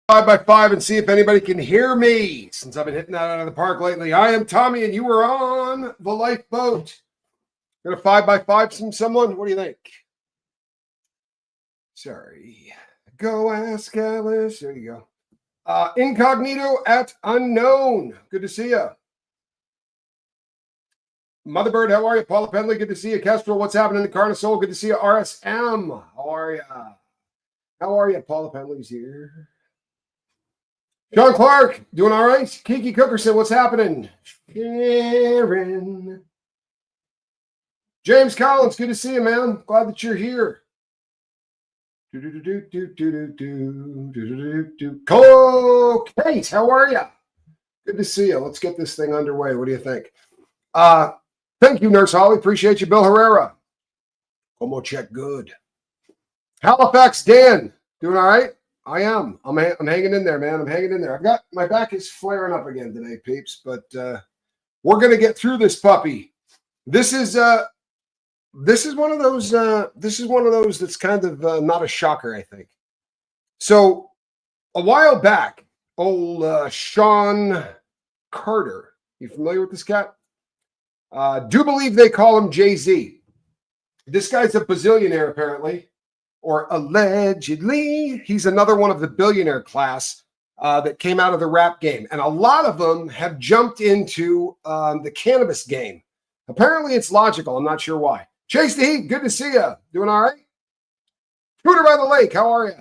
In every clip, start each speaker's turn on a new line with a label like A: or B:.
A: 5x5 and see if anybody can hear me since I've been hitting that out of the park lately. I am Tommy and you are on the lifeboat. Gonna 5x5 someone? What do you think? Sorry. Go ask Alice. There you go. Incognito at unknown. Good to see you. Motherbird, how are you? Paula Penley, good to see you. Kestrel, what's happening in Carnosol? Good to see you. RSM, how are you? How are you? Paula Penley's here. John Clark, doing all right? Kiki Cookerson, what's happening? Sharon. James Collins, good to see you, man. Glad that you're here. Cole Kate, how are you? Good to see you. Let's get this thing underway. What do you think? Thank you, Nurse Holly. Appreciate you, Bill Herrera. Como check good. Halifax Dan, doing all right? I am. I'm hanging in there, man. I'm hanging in there. I've got my back is flaring up again today, peeps. But we're gonna get through this puppy. This is one of those. This is one of those that's kind of not a shocker, I think. So a while back, old Sean Carter. You familiar with this cat? Do believe they call him Jay-Z. This guy's a bazillionaire, apparently. Or allegedly, he's another one of the billionaire class that came out of the rap game. And a lot of them have jumped into the cannabis game. Apparently, it's logical. I'm not sure why. Chase the Heat, good to see you. Doing all right? Scooter by the Lake, how are you?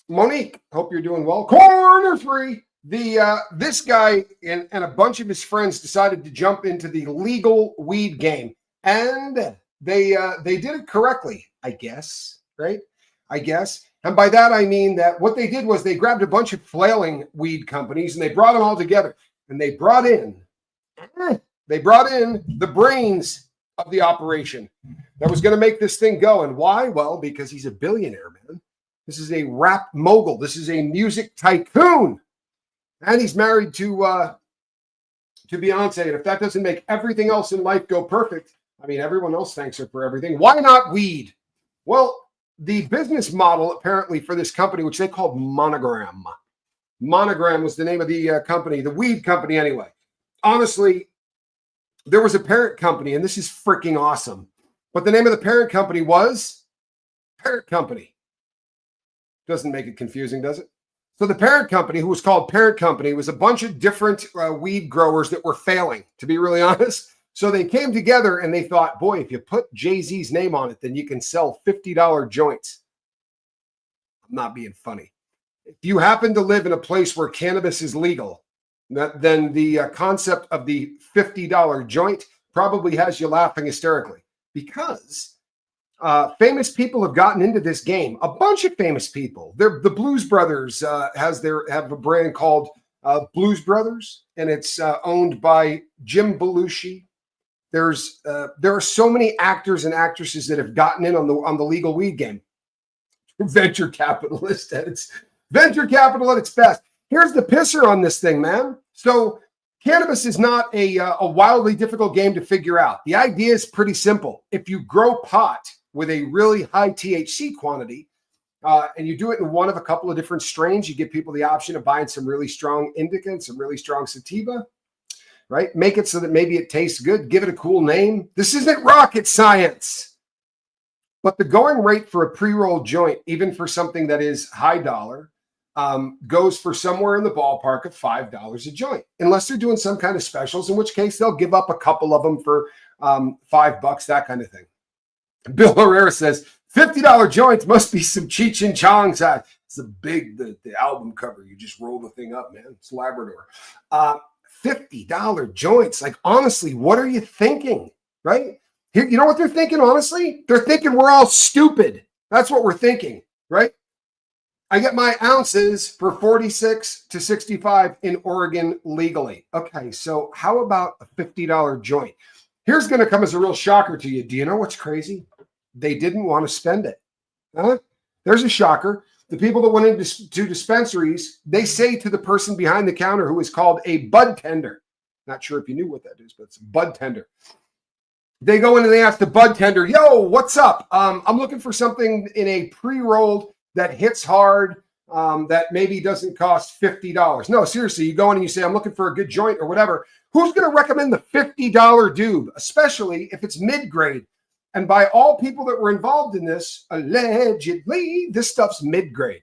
A: Monique, hope you're doing well. Corner 3. This guy and a bunch of his friends decided to jump into the legal weed game. And they did it correctly, I guess, right? I guess. And by that, I mean that what they did was they grabbed a bunch of flailing weed companies and they brought them all together. And they brought in the brains of the operation that was going to make this thing go. And why? Well, because he's a billionaire, man. This is a rap mogul. This is a music tycoon. And he's married to Beyonce. And if that doesn't make everything else in life go perfect, I mean, everyone else thanks her for everything. Why not weed? Well, the business model apparently for this company, which they called Monogram. Monogram was the name of the company, the weed company anyway. Honestly, there was a parent company, and this is freaking awesome. But the name of the parent company was Parent Company. Doesn't make it confusing, does it? So the parent company, who was called Parent Company, was a bunch of different weed growers that were failing, to be really honest. So they came together and they thought, boy, if you put Jay-Z's name on it, then you can sell $50 joints. I'm not being funny. If you happen to live in a place where cannabis is legal, then the concept of the $50 joint probably has you laughing hysterically because famous people have gotten into this game. A bunch of famous people. The Blues Brothers have a brand called Blues Brothers, and it's owned by Jim Belushi. There are so many actors and actresses that have gotten in on the legal weed game. Venture capitalist at its best. Here's the pisser on this thing, man. So cannabis is not a wildly difficult game to figure out. The idea is pretty simple. If you grow pot with a really high THC quantity, and you do it in one of a couple of different strains, you give people the option of buying some really strong indica and some really strong sativa. Right? Make it so that maybe it tastes good. Give it a cool name. This isn't rocket science. But the going rate for a pre-rolled joint, even for something that is high dollar, goes for somewhere in the ballpark of $5 a joint. Unless they're doing some kind of specials, in which case they'll give up a couple of them for $5, that kind of thing. Bill Herrera says, $50 joints must be some Cheech and Chong size. It's the album cover. You just roll the thing up, man. It's Labrador. $50 joints. Like, honestly, what are you thinking? Right? Here, you know what they're thinking, honestly? They're thinking we're all stupid. That's what we're thinking, right? I get my ounces for 46 to 65 in Oregon legally. Okay, so how about a $50 joint? Here's going to come as a real shocker to you. Do you know what's crazy? They didn't want to spend it. Huh? There's a shocker. The people that went into dispensaries, they say to the person behind the counter who is called a bud tender. Not sure if you knew what that is, but it's a bud tender. They go in and they ask the bud tender, yo, what's up? I'm looking for something in a pre-rolled that hits hard, that maybe doesn't cost $50. No, seriously, you go in and you say, I'm looking for a good joint or whatever. Who's going to recommend the $50 dube, especially if it's mid-grade? And by all people that were involved in this, allegedly, this stuff's mid-grade,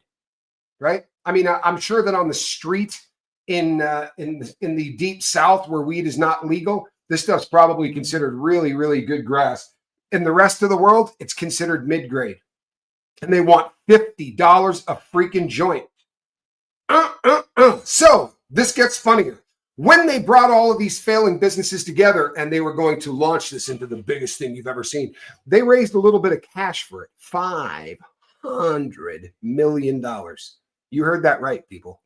A: right? I mean, I'm sure that on the street in the deep South where weed is not legal, this stuff's probably considered really, really good grass. In the rest of the world, it's considered mid-grade. And they want $50 a freaking joint. So this gets funnier. When they brought all of these failing businesses together and they were going to launch this into the biggest thing you've ever seen, they raised a little bit of cash for it. $500 million. You heard that right, people.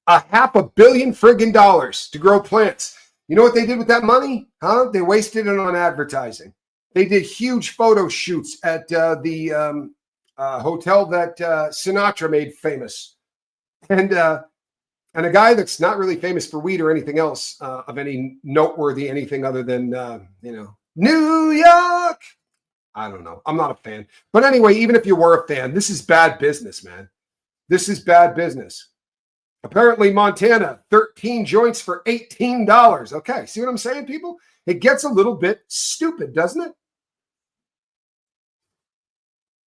A: $500 million friggin' dollars to grow plants. You know what they did with that money? Huh? They wasted it on advertising. They did huge photo shoots at the hotel that Sinatra made famous. And a guy that's not really famous for weed or anything else of any noteworthy anything other than, New York. I don't know. I'm not a fan. But anyway, even if you were a fan, this is bad business, man. This is bad business. Apparently, Montana, 13 joints for $18. Okay, see what I'm saying, people? It gets a little bit stupid, doesn't it?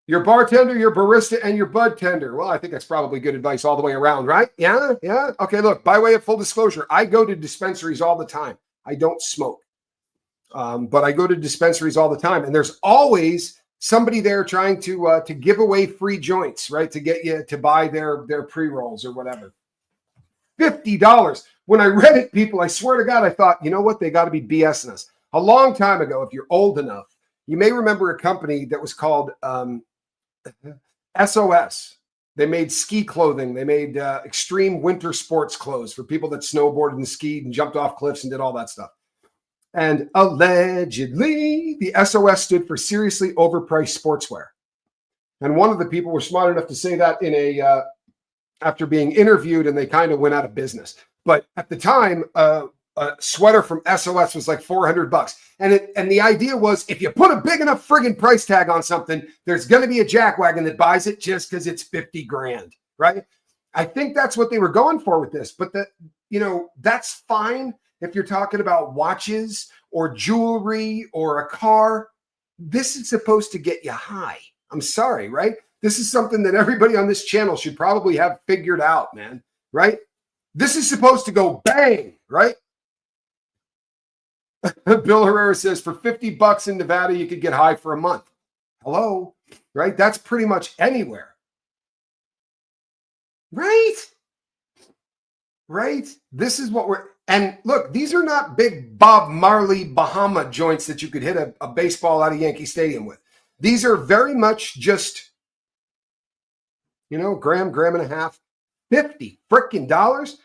A: Your bartender, your barista, and your bud tender. Well, I think that's probably good advice all the way around, right? Yeah. Okay, look, by way of full disclosure, I go to dispensaries all the time. I don't smoke, but I go to dispensaries all the time, and there's always somebody there trying to give away free joints, right? To get you to buy their pre-rolls or whatever. $50. When I read it, people, I swear to God, I thought, you know what? They got to be BSing us. A long time ago, if you're old enough, you may remember a company that was called SOS. They made ski clothing. They made extreme winter sports clothes for people that snowboarded and skied and jumped off cliffs and did all that stuff. And allegedly, the SOS stood for seriously overpriced sportswear. And one of the people were smart enough to say that in after being interviewed, and they kind of went out of business. But at the time, a sweater from SOS was like $400. And the idea was, if you put a big enough friggin' price tag on something, there's going to be a jackwagon that buys it just because it's 50 grand, right? I think that's what they were going for with this. But that's fine if you're talking about watches or jewelry or a car. This is supposed to get you high. I'm sorry, right? This is something that everybody on this channel should probably have figured out, man, right? This is supposed to go bang, right? Bill Herrera says for $50 in Nevada, you could get high for a month. Hello, right? That's pretty much anywhere. Right? This is what and look, these are not big Bob Marley Bahama joints that you could hit a baseball out of Yankee Stadium with. These are very much just, gram and a half, $50 freaking dollars.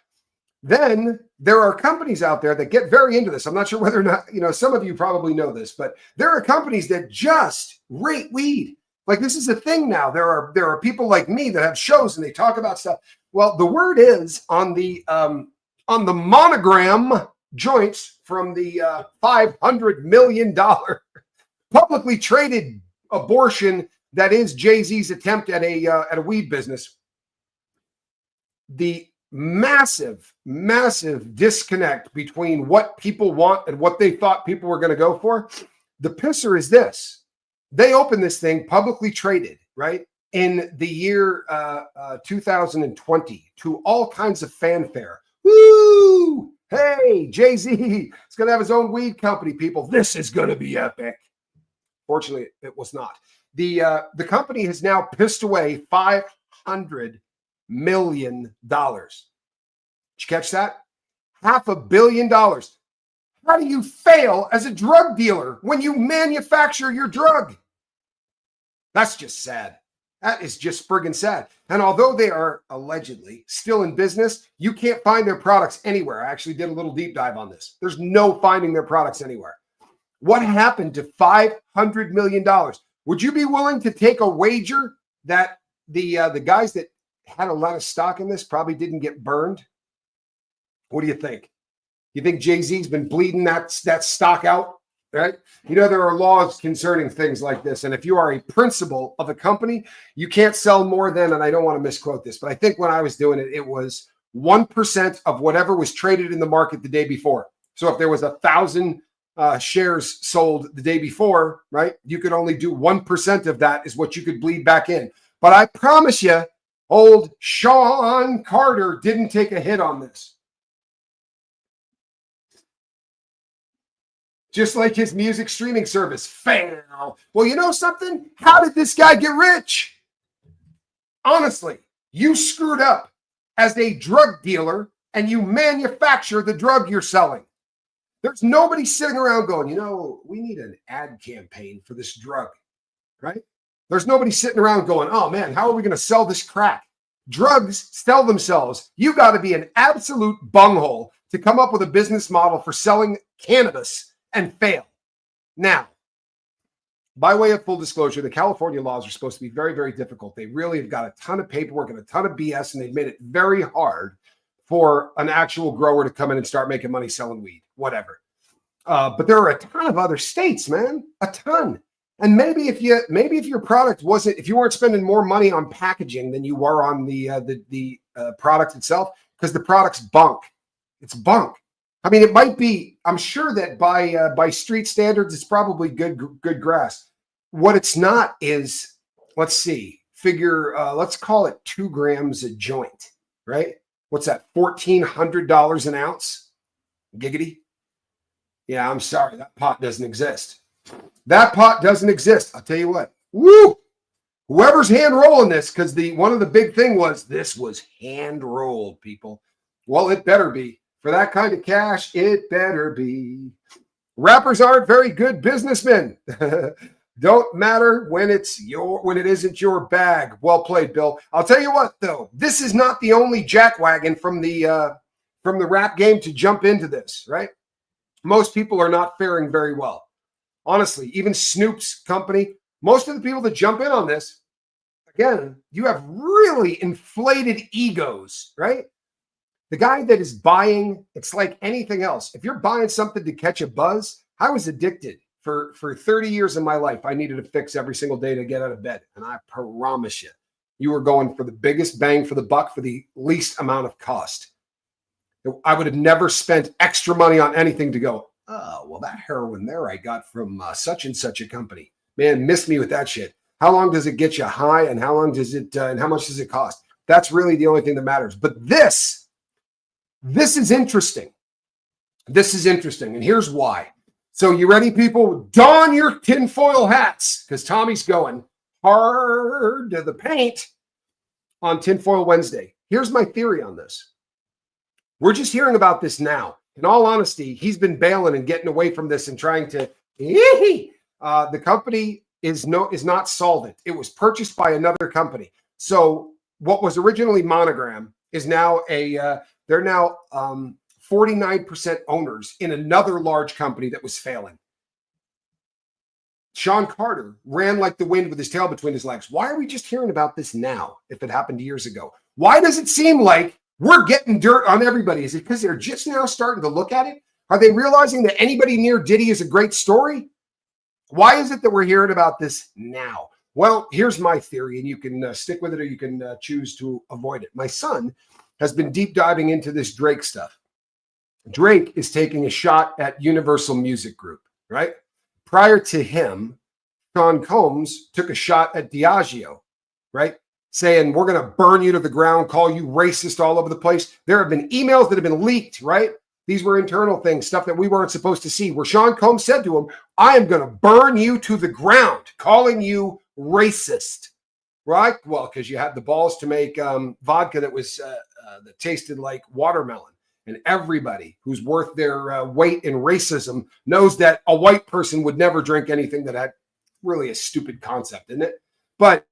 A: Then there are companies out there that get very into this. I'm not sure whether or not, some of you probably know this, but there are companies that just rate weed. Like, this is a thing now. There are people like me that have shows and they talk about stuff. Well, the word is on the monogram joints from the $500 million publicly traded abortion that is Jay-Z's attempt at a weed business. The massive disconnect between what people want and what they thought people were going to go for. The pisser is this. They opened this thing publicly traded, right, in the year 2020 to all kinds of fanfare. Woo! Hey, Jay-Z is going to have his own weed company, people. This is going to be epic. Fortunately, it was not. The company has now pissed away $500 million. Did you catch that? $500 million. How do you fail as a drug dealer when you manufacture your drug? That's just sad. That is just friggin' sad. And although they are allegedly still in business, you can't find their products anywhere. I actually did a little deep dive on this. There's no finding their products anywhere. What happened to $500 million? Would you be willing to take a wager that the guys that had a lot of stock in this probably didn't get burned? What do you think? You think Jay-Z's been bleeding that stock out? right? You know, there are laws concerning things like this. And if you are a principal of a company, you can't sell more than, and I don't want to misquote this, but I think when I was doing it, it was 1% of whatever was traded in the market the day before. So if there was 1,000 shares sold the day before, right, you could only do 1% of that is what you could bleed back in. But I promise you, old Sean Carter didn't take a hit on this. Just like his music streaming service, fail. Well, you know something? How did this guy get rich? Honestly, you screwed up as a drug dealer and you manufacture the drug you're selling. There's nobody sitting around going, you know, we need an ad campaign for this drug, right? There's nobody sitting around going, oh man, how are we going to sell this crack? Drugs sell themselves. You got to be an absolute bunghole to come up with a business model for selling cannabis and fail. Now, by way of full disclosure, the California laws are supposed to be very, very difficult. They really have got a ton of paperwork and a ton of BS, and they've made it very hard for an actual grower to come in and start making money selling weed, whatever. But there are a ton of other states, man, a ton. And maybe if your product wasn't, if you weren't spending more money on packaging than you were on the product itself, because the product's bunk, it's bunk. I mean, it might be. I'm sure that by street standards, it's probably good grass. What it's not is, let's see, let's call it 2 grams a joint, right? What's that? $1,400 an ounce? Giggity. Yeah, I'm sorry, that pot doesn't exist. That pot doesn't exist. I'll tell you what. Woo! Whoever's hand rolling this, because one of the big thing was this was hand rolled, people. Well, it better be. For that kind of cash, it better be. Rappers aren't very good businessmen. Don't matter when it isn't your bag. Well played, Bill. I'll tell you what, though, this is not the only jackwagon from the rap game to jump into this, right? Most people are not faring very well. Honestly, even Snoop's company, most of the people that jump in on this, again, you have really inflated egos, right? The guy that is buying, it's like anything else. If you're buying something to catch a buzz, I was addicted for 30 years of my life. I needed a fix every single day to get out of bed. And I promise you, you were going for the biggest bang for the buck for the least amount of cost. I would have never spent extra money on anything to go, oh, well, that heroin there I got from such and such a company. Man, miss me with that shit. How long does it get you high and how long does it, and how much does it cost? That's really the only thing that matters. But this is interesting. This is interesting. And here's why. So you ready, people? Don your tinfoil hats because Tommy's going hard to the paint on Tinfoil Wednesday. Here's my theory on this. We're just hearing about this now. In all honesty, he's been bailing and getting away from this and trying to. The company is not solvent. It was purchased by another company. So what was originally Monogram is now they're now 49% owners in another large company that was failing. Sean Carter ran like the wind with his tail between his legs. Why are we just hearing about this now if it happened years ago? Why does it seem like we're getting dirt on everybody? Is it because they're just now starting to look at it? Are they realizing that anybody near Diddy is a great story? Why is it that we're hearing about this now? Well, here's my theory, and you can stick with it or you can choose to avoid it. My son has been deep diving into this Drake stuff. Drake is taking a shot at Universal Music Group, right? Prior to him, Sean Combs took a shot at Diageo, right? Saying, we're going to burn you to the ground, call you racist all over the place. There have been emails that have been leaked, right? These were internal things, stuff that we weren't supposed to see, where Sean Combs said to him, I am going to burn you to the ground, calling you racist, right? Well, because you had the balls to make vodka that was that tasted like watermelon. And everybody who's worth their weight in racism knows that a white person would never drink anything that had really a stupid concept, isn't it? But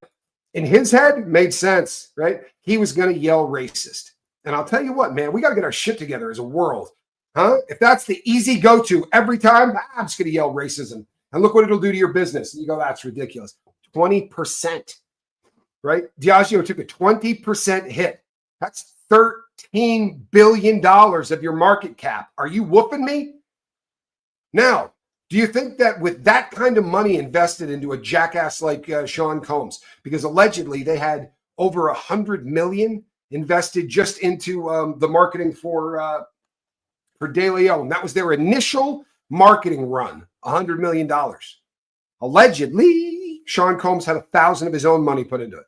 A: in his head, made sense, right? He was going to yell racist. And I'll tell you what, man, we got to get our shit together as a world, huh? If that's the easy go-to every time, I'm just going to yell racism. And look what it'll do to your business. And you go, that's ridiculous. 20%, right? Diageo took a 20% hit. That's $13 billion of your market cap. Are you whooping me? Now, Do you think that with that kind of money invested into a jackass like Sean Combs, because allegedly they had over $100 million invested just into the marketing for De Leon. That was their initial marketing run, $100 million. Allegedly, Sean Combs had 1,000 of his own money put into it.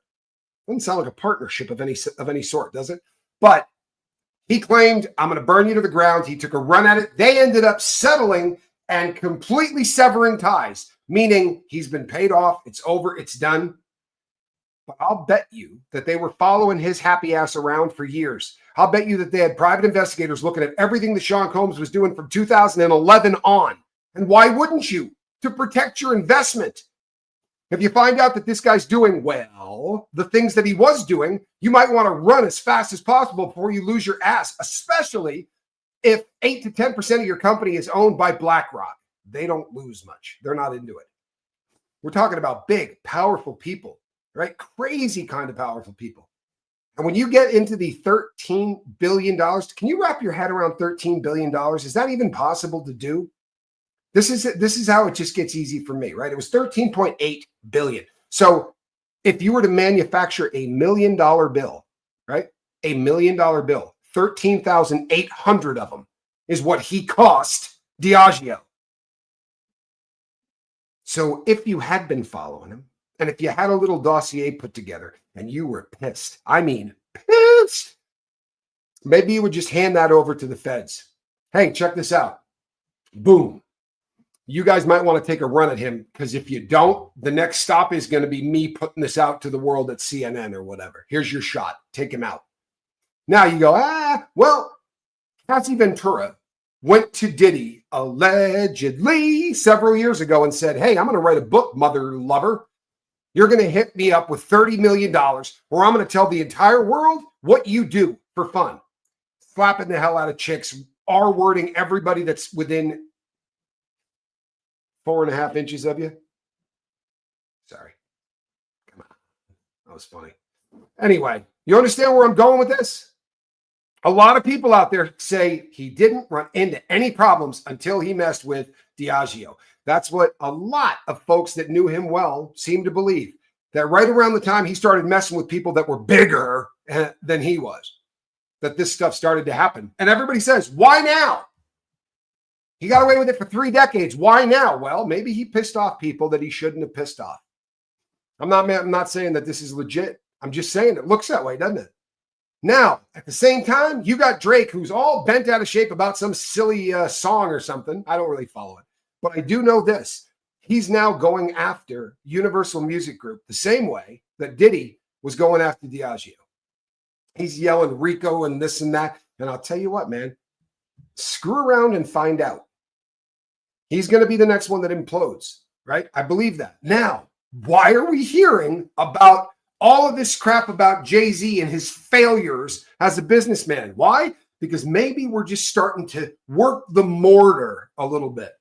A: Doesn't sound like a partnership of any sort, does it? But he claimed, I'm going to burn you to the ground. He took a run at it. They ended up settling and completely severing ties, meaning he's been paid off. It's over. It's done. But I'll bet you that they were following his happy ass around for years. I'll bet you that they had private investigators looking at everything that Sean Combs was doing from 2011 on. And why wouldn't you? To protect your investment. If you find out that this guy's doing well, the things that he was doing, you might want to run as fast as possible before you lose your ass, especially if 8 to 10% of your company is owned by BlackRock. They don't lose much. They're not into it. We're talking about big, powerful people, right? Crazy kind of powerful people. And when you get into the $13 billion, can you wrap your head around $13 billion? Is that even possible to do? This is how it just gets easy for me, right? It was 13.8 billion. So if you were to manufacture $1 million bill, right? $1 million bill, 13,800 of them is what he cost Diageo. So if you had been following him, and if you had a little dossier put together and you were pissed, I mean pissed, maybe you would just hand that over to the feds. Hey, check this out. Boom. You guys might want to take a run at him, because if you don't, the next stop is going to be me putting this out to the world at CNN or whatever. Here's your shot. Take him out. Now you go, well, Cassie Ventura went to Diddy allegedly several years ago and said, hey, I'm going to write a book, mother lover. You're going to hit me up with $30 million, or I'm going to tell the entire world what you do for fun. Slapping the hell out of chicks, R-wording everybody that's within 4.5 inches of you. Sorry. Come on. That was funny. Anyway, you understand where I'm going with this? A lot of people out there say he didn't run into any problems until he messed with Diageo. That's what a lot of folks that knew him well seem to believe, that right around the time he started messing with people that were bigger than he was, that this stuff started to happen. And everybody says, why now? He got away with it for 3 decades. Why now? Well, maybe he pissed off people that he shouldn't have pissed off. I'm not saying that this is legit. I'm just saying it looks that way, doesn't it? Now, at the same time, you got Drake, who's all bent out of shape about some silly song or something. I don't really follow it. But I do know this. He's now going after Universal Music Group the same way that Diddy was going after Diageo. He's yelling Rico and this and that. And I'll tell you what, man, screw around and find out. He's going to be the next one that implodes, right? I believe that. Now, why are we hearing about all of this crap about Jay-Z and his failures as a businessman? Why? Because maybe we're just starting to work the mortar a little bit,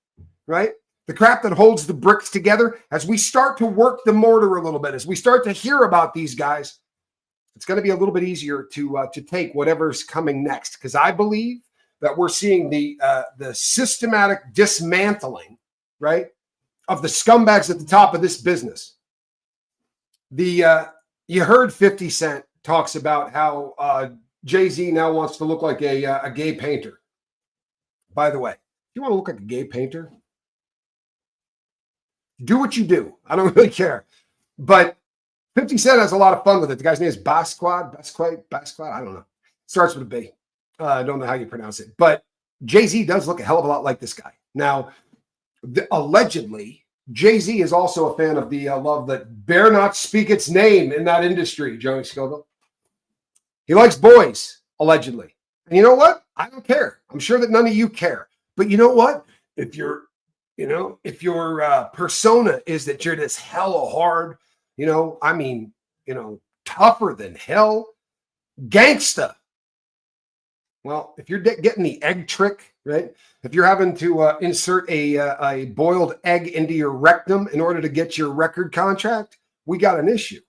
A: right? The crap that holds the bricks together. As we start to work the mortar a little bit, as we start to hear about these guys, it's going to be a little bit easier to take whatever's coming next. Because I believe that we're seeing the systematic dismantling, right, of the scumbags at the top of this business. You heard 50 Cent talks about how Jay-Z now wants to look like a gay painter. By the way, if you want to look like a gay painter, do what you do. I don't really care. But 50 Cent has a lot of fun with it. The guy's name is Basquiat. I don't know. Starts with a B. I don't know how you pronounce it. But Jay-Z does look a hell of a lot like this guy. Now, allegedly, Jay-Z is also a fan of the love that bear not speak its name in that industry, Joey Scoville. He likes boys, allegedly. And you know what? I don't care. I'm sure that none of you care. But you know what? If your persona is that you're this hella hard, tougher than hell, gangsta. Well, if you're getting the egg trick, right? If you're having to insert a boiled egg into your rectum in order to get your record contract, we got an issue,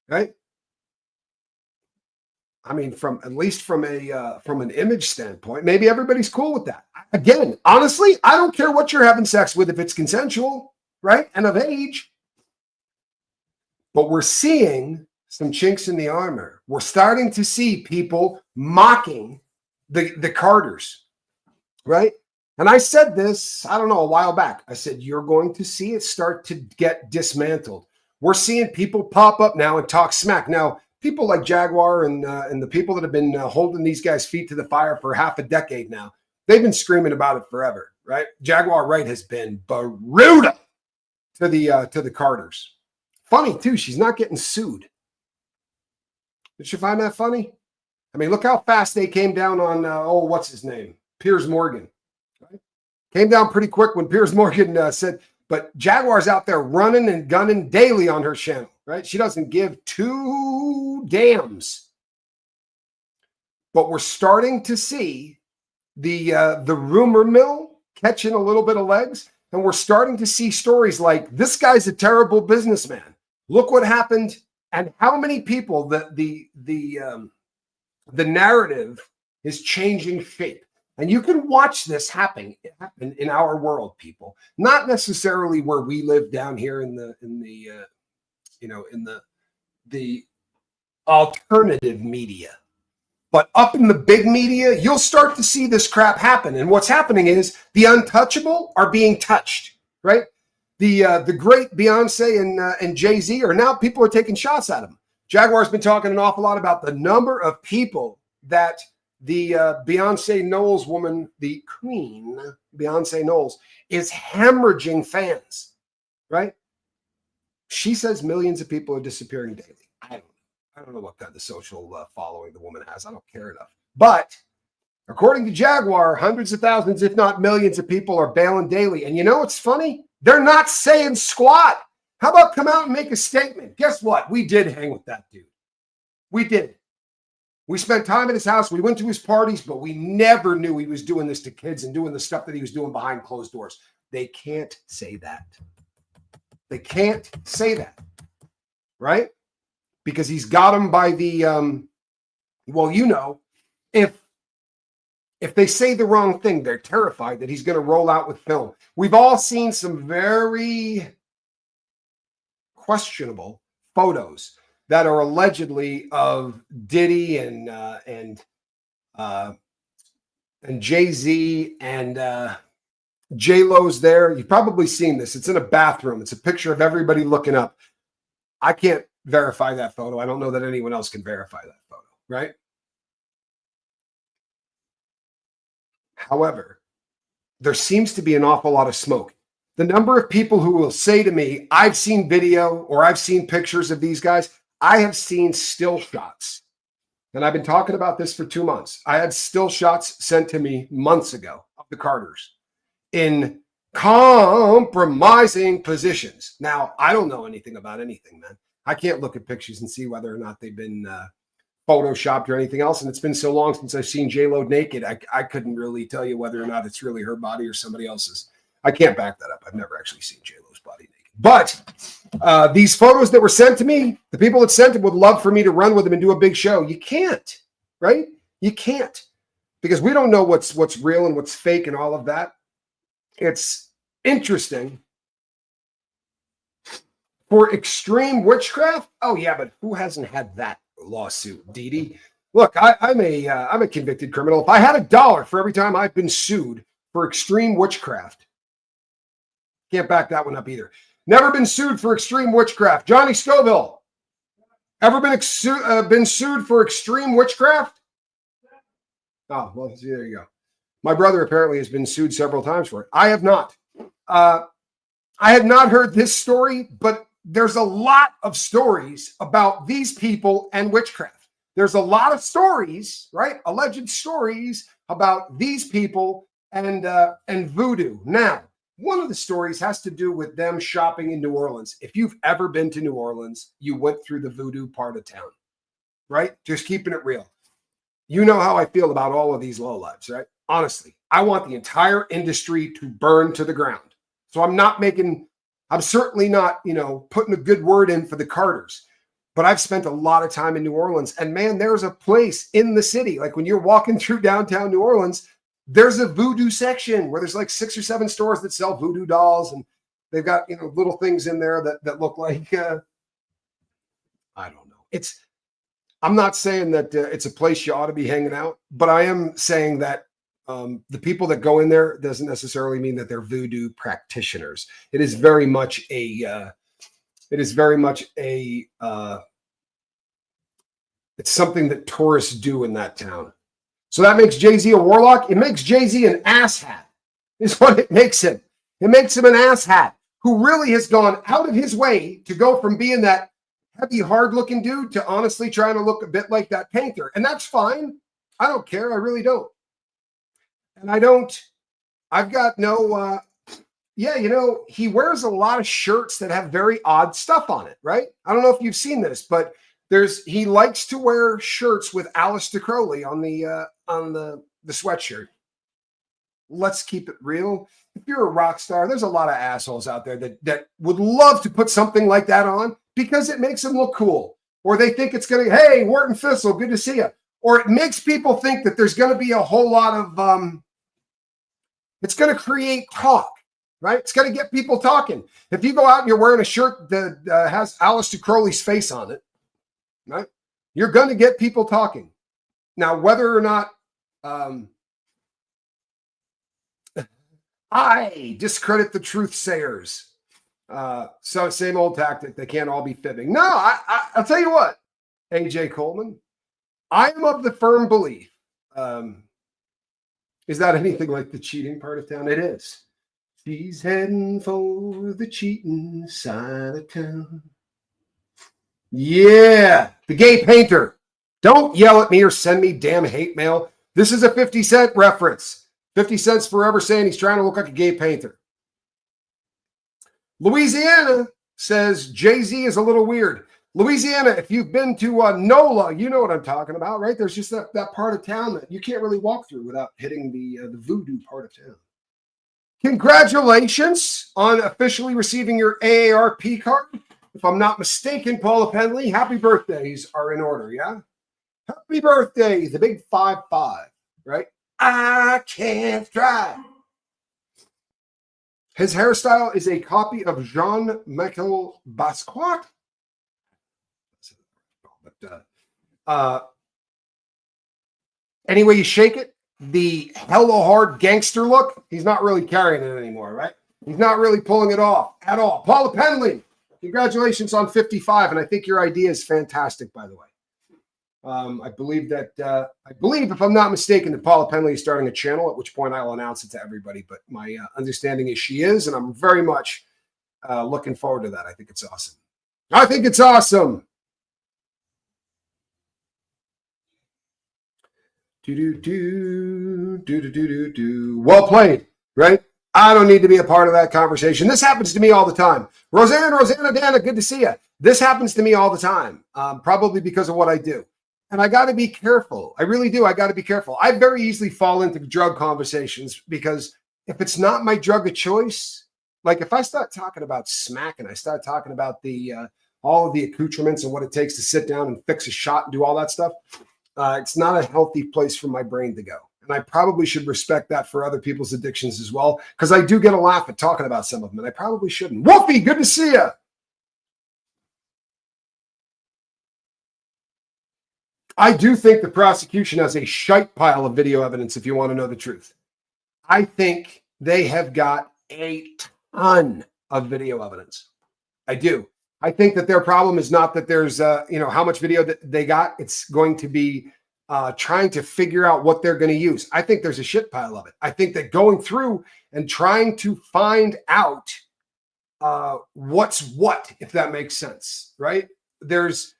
A: right? I mean, from at least from an image standpoint, maybe everybody's cool with that. Again, honestly, I don't care what you're having sex with if it's consensual, right? And of age. But we're seeing some chinks in the armor. We're starting to see people mocking the Carters, right? And I said this, I don't know, a while back. I said, you're going to see it start to get dismantled. We're seeing people pop up now and talk smack. Now, people like Jaguar and the people that have been holding these guys' feet to the fire for half a decade now, they've been screaming about it forever, right? Jaguar Wright has been brutal to the Carters. Funny, too, she's not getting sued. Did you find that funny? I mean, look how fast they came down on, what's his name? Piers Morgan. Right? Came down pretty quick when Piers Morgan said, but Jaguar's out there running and gunning daily on her channel, right? She doesn't give two damns. But we're starting to see the rumor mill catching a little bit of legs, and we're starting to see stories like, this guy's a terrible businessman. Look what happened, and how many people the narrative is changing shape. And you can watch this happen in our world, people. Not necessarily where we live down here in the alternative media, but up in the big media, you'll start to see this crap happen. And what's happening is the untouchable are being touched, right? The great Beyonce and Jay-Z are now, people are taking shots at them. Jaguar's been talking an awful lot about the number of people that the Beyonce Knowles woman, the queen, Beyonce Knowles, is hemorrhaging fans, right? She says millions of people are disappearing daily. I don't know what kind of social following the woman has. I don't care enough. But according to Jaguar, hundreds of thousands, if not millions of people are bailing daily. And you know what's funny? They're not saying squat. How about come out and make a statement? Guess what? We did hang with that dude. We did. We spent time at his house. We went to his parties, but we never knew he was doing this to kids and doing the stuff that he was doing behind closed doors. They can't say that. They can't say that, right? Because he's got them by the, if they say the wrong thing, they're terrified that he's going to roll out with film. We've all seen some very questionable photos that are allegedly of Diddy and Jay-Z and J-Lo's there. You've probably seen this. It's in a bathroom. It's a picture of everybody looking up. I can't verify that photo. I don't know that anyone else can verify that photo, right? However, there seems to be an awful lot of smoke. The number of people who will say to me, I've seen video or I've seen pictures of these guys. I have seen still shots. And I've been talking about this for 2 months. I had still shots sent to me months ago of the Carters in compromising positions. Now, I don't know anything about anything, man. I can't look at pictures and see whether or not they've been photoshopped or anything else. And it's been so long since I've seen J-Lo naked. I couldn't really tell you whether or not it's really her body or somebody else's. I can't back that up. I've never actually seen J-Lo's body naked. But these photos that were sent to me, the people that sent them would love for me to run with them and do a big show. You can't, right? You can't, because we don't know what's real and what's fake and all of that. It's interesting. For extreme witchcraft? Oh, yeah, but who hasn't had that lawsuit, Dee? Look, I'm a convicted criminal. If I had $1 for every time I've been sued for extreme witchcraft, can't back that one up either. Never been sued for extreme witchcraft. Johnny Scoville, ever been sued for extreme witchcraft? Oh, well, see, there you go. My brother apparently has been sued several times for it. I have not. I had not heard this story, but there's a lot of stories about these people and witchcraft. There's a lot of stories, right? Alleged stories about these people and voodoo. Now, one of the stories has to do with them shopping in New Orleans. If you've ever been to New Orleans, you went through the voodoo part of town, right? Just keeping it real. You know how I feel about all of these lowlives, right? Honestly, I want the entire industry to burn to the ground. So I'm certainly not, putting a good word in for the Carters. but I've spent a lot of time in New Orleans, and man, there's a place in the city. Like when you're walking through downtown New Orleans, there's a voodoo section where there's like 6 or 7 stores that sell voodoo dolls, and they've got, little things in there that look like, I don't know. I'm not saying that it's a place you ought to be hanging out, but I am saying that the people that go in there doesn't necessarily mean that they're voodoo practitioners. It is very much a, it's something that tourists do in that town. So that makes Jay-Z a warlock. It makes Jay-Z an asshat, is what it makes him. It makes him an asshat who really has gone out of his way to go from being that heavy, hard-looking dude to honestly trying to look a bit like that painter. And that's fine. I don't care. I really don't. And I've got no, he wears a lot of shirts that have very odd stuff on it, right? I don't know if you've seen this, but he likes to wear shirts with Aleister Crowley on the sweatshirt. Let's keep it real. If you're a rock star, there's a lot of assholes out there that would love to put something like that on because it makes them look cool. Or they think it's going to, hey, Wharton Thistle, good to see you. Or it makes people think that there's going to be a whole lot of, it's going to create talk, right? It's going to get people talking. If you go out and you're wearing a shirt that has Aleister Crowley's face on it, right? You're going to get people talking. Now, whether or not I discredit the truth sayers, so same old tactic. They can't all be fibbing. No, I'll tell you what, AJ Coleman, I am of the firm belief. Is that anything like the cheating part of town? It is. She's heading for the cheating side of town. Yeah, the gay painter. Don't yell at me or send me damn hate mail. This is a 50 Cent reference. 50 Cent's forever saying he's trying to look like a gay painter. Louisiana says Jay-Z is a little weird. Louisiana, if you've been to NOLA, you know what I'm talking about, right? There's just that part of town that you can't really walk through without hitting the voodoo part of town. Congratulations on officially receiving your AARP card. If I'm not mistaken, Paula Penley, happy birthdays are in order, yeah? Happy birthday, the big 5-5, right? I can't drive. His hairstyle is a copy of Jean-Michel Basquiat. But any way you shake it, the hella hard gangster look, he's not really carrying it anymore, right? He's not really pulling it off at all. Paula Penley, congratulations on 55, and I think your idea is fantastic, by the way. I believe, if I'm not mistaken, that Paula Penley is starting a channel, at which point I'll announce it to everybody. But my understanding is she is, and I'm very much looking forward to that. I think it's awesome. I think it's awesome. Well played, right? I don't need to be a part of that conversation. This happens to me all the time. Rosanna, Dana, good to see you. This happens to me all the time, probably because of what I do. And I got to be careful. I really do. I got to be careful. I very easily fall into drug conversations because if it's not my drug of choice, like if I start talking about smack and I start talking about the all of the accoutrements and what it takes to sit down and fix a shot and do all that stuff, it's not a healthy place for my brain to go. And I probably should respect that for other people's addictions as well, because I do get a laugh at talking about some of them, and I probably shouldn't. Wolfie, good to see you. I do think the prosecution has a shite pile of video evidence, if you want to know the truth. I think they have got a ton of video evidence. I do. I think that their problem is not that there's, how much video that they got. It's going to be trying to figure out what they're going to use. I think there's a shit pile of it. I think that going through and trying to find out what's what, if that makes sense, right? There's,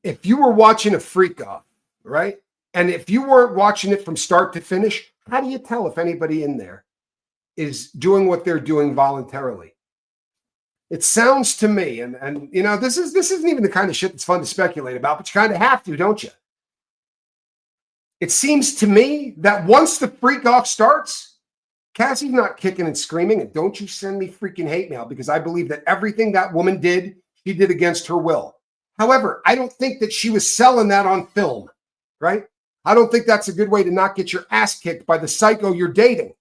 A: if you were watching a freak off, right? And if you weren't watching it from start to finish, how do you tell if anybody in there is doing what they're doing voluntarily? It sounds to me, and this isn't even the kind of shit that's fun to speculate about, but you kind of have to, don't you? It seems to me that once the freak off starts, Cassie's not kicking and screaming, and don't you send me freaking hate mail, because I believe that everything that woman did, she did against her will. However, I don't think that she was selling that on film, right? I don't think that's a good way to not get your ass kicked by the psycho you're dating,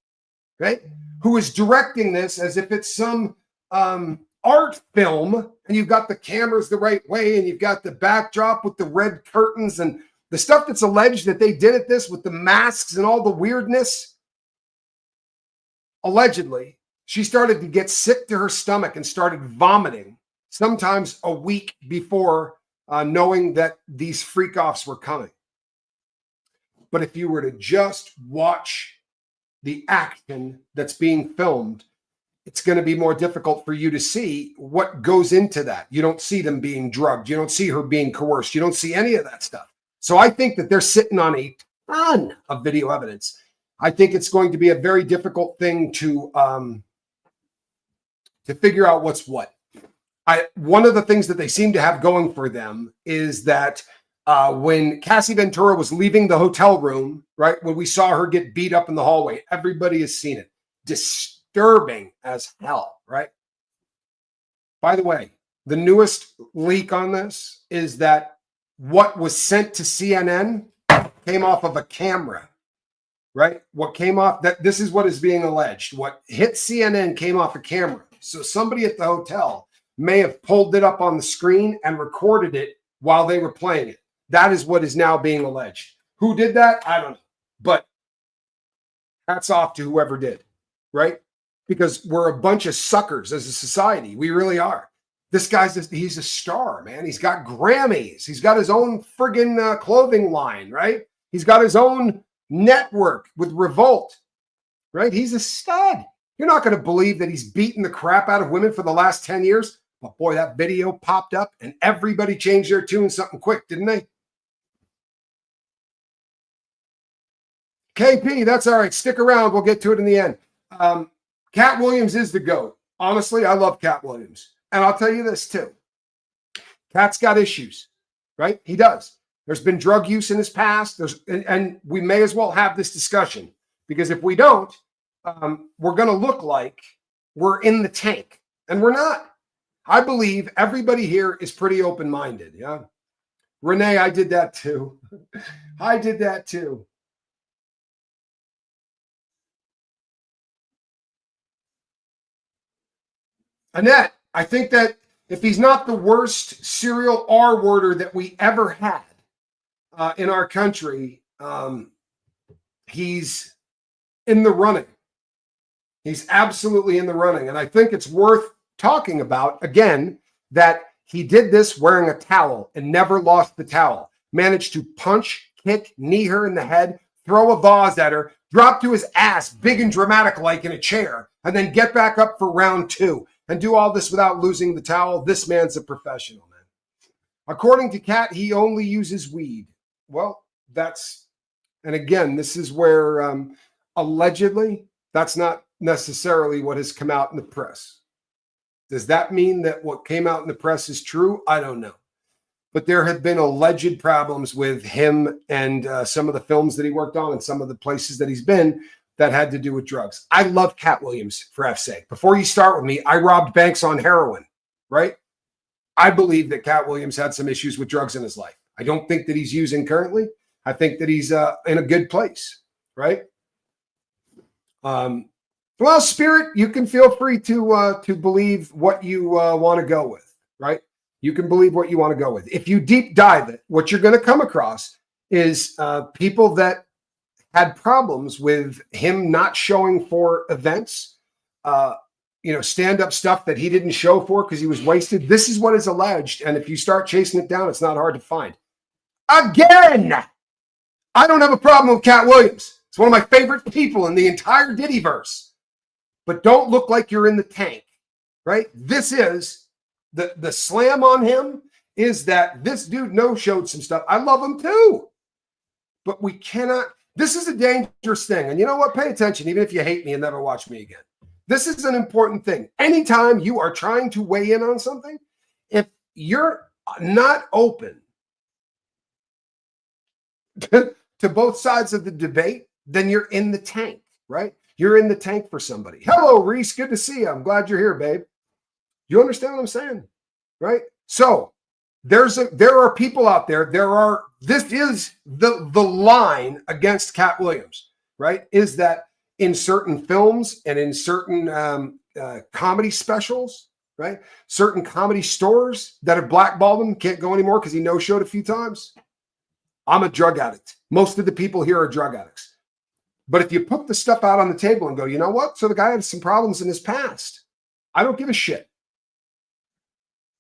A: right? Who is directing this as if it's some art film, and you've got the cameras the right way, and you've got the backdrop with the red curtains and the stuff that's alleged that they did at this with the masks and all the weirdness. Allegedly, she started to get sick to her stomach and started vomiting sometimes a week before, knowing that these freak-offs were coming. But if you were to just watch the action that's being filmed, it's going to be more difficult for you to see what goes into that. You don't see them being drugged. You don't see her being coerced. You don't see any of that stuff. So I think that they're sitting on a ton of video evidence. I think it's going to be a very difficult thing to figure out what's what. One of the things that they seem to have going for them is that when Cassie Ventura was leaving the hotel room, right, when we saw her get beat up in the hallway, everybody has seen it. Disturbing as hell, right? By the way, the newest leak on this is that what was sent to CNN came off of a camera, right? What came off, that this is what is being alleged. What hit CNN came off a camera. So somebody at the hotel may have pulled it up on the screen and recorded it while they were playing it. That is what is now being alleged. Who did that? I don't know. But hats off to whoever did, right? Because we're a bunch of suckers as a society. We really are. This he's a star, man. He's got Grammys. He's got his own friggin' clothing line, right? He's got his own network with Revolt, right? He's a stud. You're not going to believe that he's beaten the crap out of women for the last 10 years. But boy, that video popped up and everybody changed their tune something quick, didn't they? KP, that's all right. Stick around. We'll get to it in the end. Cat Williams is the GOAT. Honestly, I love Cat Williams. And I'll tell you this too. Cat's got issues, right? He does. There's been drug use in his past. And we may as well have this discussion, because if we don't, we're going to look like we're in the tank, and we're not. I believe everybody here is pretty open-minded. Yeah. Renee, I did that too. I did that too. Annette, I think that if he's not the worst serial R-worder that we ever had in our country, he's in the running. He's absolutely in the running. And I think it's worth talking about, again, that he did this wearing a towel and never lost the towel. Managed to punch, kick, knee her in the head, throw a vase at her, drop to his ass, big and dramatic like in a chair, and then get back up for round two and do all this without losing the towel. This man's a professional, man. According to Kat, he only uses weed. Well, and again, this is where allegedly, that's not necessarily what has come out in the press. Does that mean that what came out in the press is true? I don't know. But there have been alleged problems with him and some of the films that he worked on and some of the places that he's been that had to do with drugs. I love Cat Williams, for F's sake. Before you start with me, I robbed banks on heroin, right? I believe that Cat Williams had some issues with drugs in his life. I don't think that he's using currently. I think that he's in a good place, right? Well, Spirit, you can feel free to believe what you want to go with, right? You can believe what you want to go with. If you deep dive it, what you're going to come across is people that had problems with him not showing for events, stand-up stuff that he didn't show for because he was wasted. This is what is alleged. And if you start chasing it down, it's not hard to find. Again, I don't have a problem with Cat Williams. It's one of my favorite people in the entire Diddyverse. But don't look like you're in the tank, right? This is the slam on him is that this dude no-showed some stuff. I love him too. But we cannot. This is a dangerous thing. And you know what? Pay attention, even if you hate me and never watch me again. This is an important thing. Anytime you are trying to weigh in on something, if you're not open to both sides of the debate, then you're in the tank, right? You're in the tank for somebody. Hello, Reese. Good to see you. I'm glad you're here, babe. You understand what I'm saying? Right? So there are people out there. This is the line against Cat Williams, right? Is that in certain films and in certain comedy specials, right? Certain comedy stores that have blackballed him can't go anymore because he no-showed a few times. I'm a drug addict. Most of the people here are drug addicts. But if you put the stuff out on the table and go, you know what? So the guy had some problems in his past. I don't give a shit.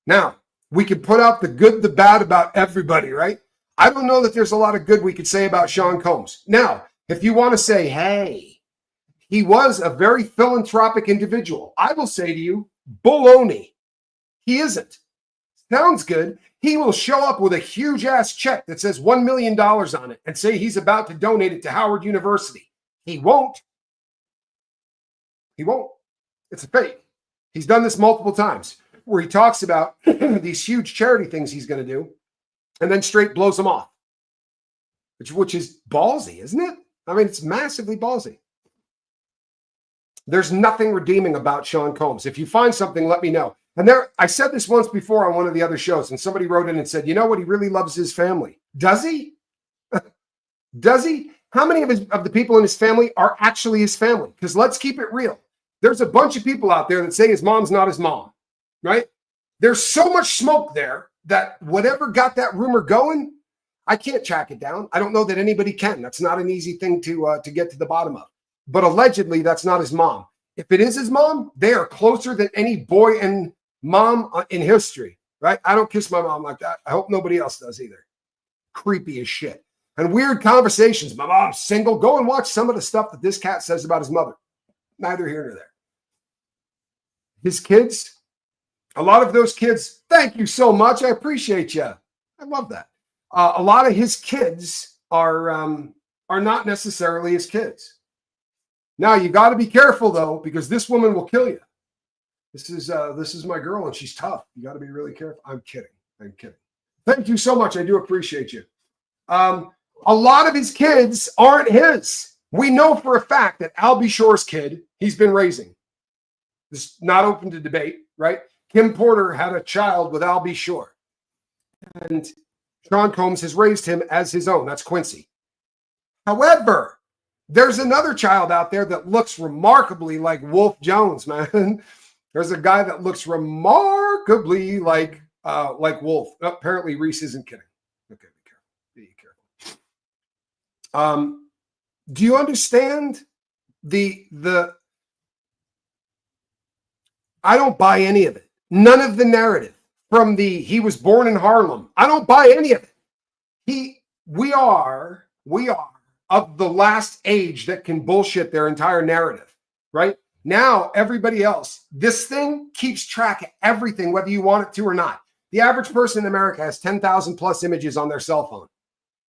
A: Now, we can put out the good, the bad about everybody, right? I don't know that there's a lot of good we could say about Sean Combs. Now, if you want to say, hey, he was a very philanthropic individual, I will say to you, baloney. He isn't. Sounds good. He will show up with a huge ass check that says $1 million on it and say he's about to donate it to Howard University. He won't. He won't. It's a fake. He's done this multiple times where he talks about these huge charity things he's going to do and then straight blows them off, which is ballsy, isn't it? I mean, it's massively ballsy. There's nothing redeeming about Sean Combs. If you find something, let me know. And I said this once before on one of the other shows, and somebody wrote in and said, you know what? He really loves his family. Does he? Does he? How many of the people in his family are actually his family? Because let's keep it real. There's a bunch of people out there that say his mom's not his mom, right? There's so much smoke there that whatever got that rumor going, I can't track it down. I don't know that anybody can. That's not an easy thing to get to the bottom of. But allegedly, that's not his mom. If it is his mom, they are closer than any boy and mom in history, right? I don't kiss my mom like that. I hope nobody else does either. Creepy as shit. And weird conversations. My mom's single. Go and watch some of the stuff that this cat says about his mother. Neither here nor there. His kids, a lot of those kids, thank you so much. I appreciate you. I love that. A lot of his kids are not necessarily his kids. Now you got to be careful though, because this woman will kill you. This is my girl and she's tough. You got to be really careful. I'm kidding. Thank you so much. I do appreciate you. A lot of his kids aren't his. We know for a fact that Albie Shore's kid, he's been raising. This is not open to debate, right? Kim Porter had a child with Albie Shore. And Sean Combs has raised him as his own. That's Quincy. However, there's another child out there that looks remarkably like Wolf Jones, man. There's a guy that looks remarkably like Wolf. Apparently, Reese isn't kidding. Okay, be careful. Do you understand the? I don't buy any of it. None of the narrative from he was born in Harlem. I don't buy any of it. We are of the last age that can bullshit their entire narrative, right? Now, everybody else, this thing keeps track of everything, whether you want it to or not. The average person in America has 10,000 plus images on their cell phone.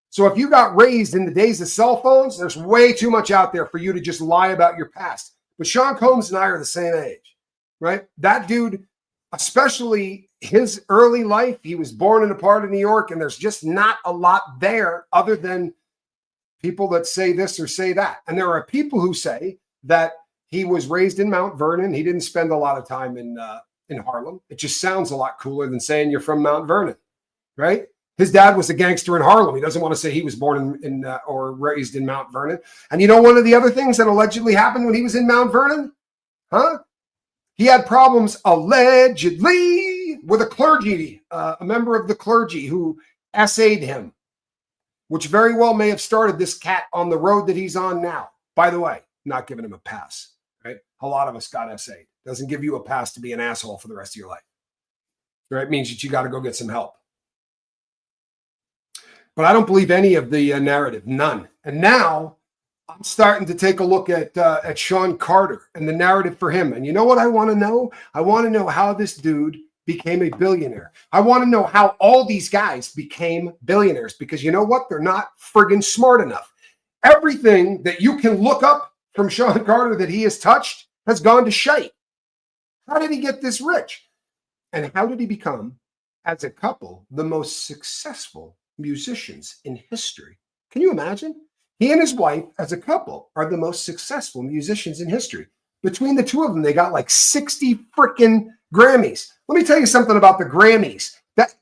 A: So if you got raised in the days of cell phones, there's way too much out there for you to just lie about your past. But Sean Combs and I are the same age, right? That dude, especially his early life, he was born in a part of New York, and there's just not a lot there other than people that say this or say that. And there are people who say that he was raised in Mount Vernon. He didn't spend a lot of time in Harlem. It just sounds a lot cooler than saying you're from Mount Vernon, right? His dad was a gangster in Harlem. He doesn't want to say he was born in or raised in Mount Vernon. And you know one of the other things that allegedly happened when he was in Mount Vernon? He had problems allegedly with a clergy, a member of the clergy who essayed him, which very well may have started this cat on the road that he's on now. By the way, not giving him a pass, right? A lot of us got essayed. Doesn't give you a pass to be an asshole for the rest of your life, right? It means that you got to go get some help. But I don't believe any of the narrative, none. And now I'm starting to take a look at Sean Carter and the narrative for him. And you know what I want to know? I want to know how this dude became a billionaire. I want to know how all these guys became billionaires, because you know what? They're not friggin' smart enough. Everything that you can look up from Sean Carter that he has touched has gone to shite. How did he get this rich? And how did he become, as a couple, the most successful musicians in history? Can you imagine? He and his wife, as a couple, are the most successful musicians in history. Between the two of them, they got like 60 freaking Grammys. Let me tell you something about the Grammys. That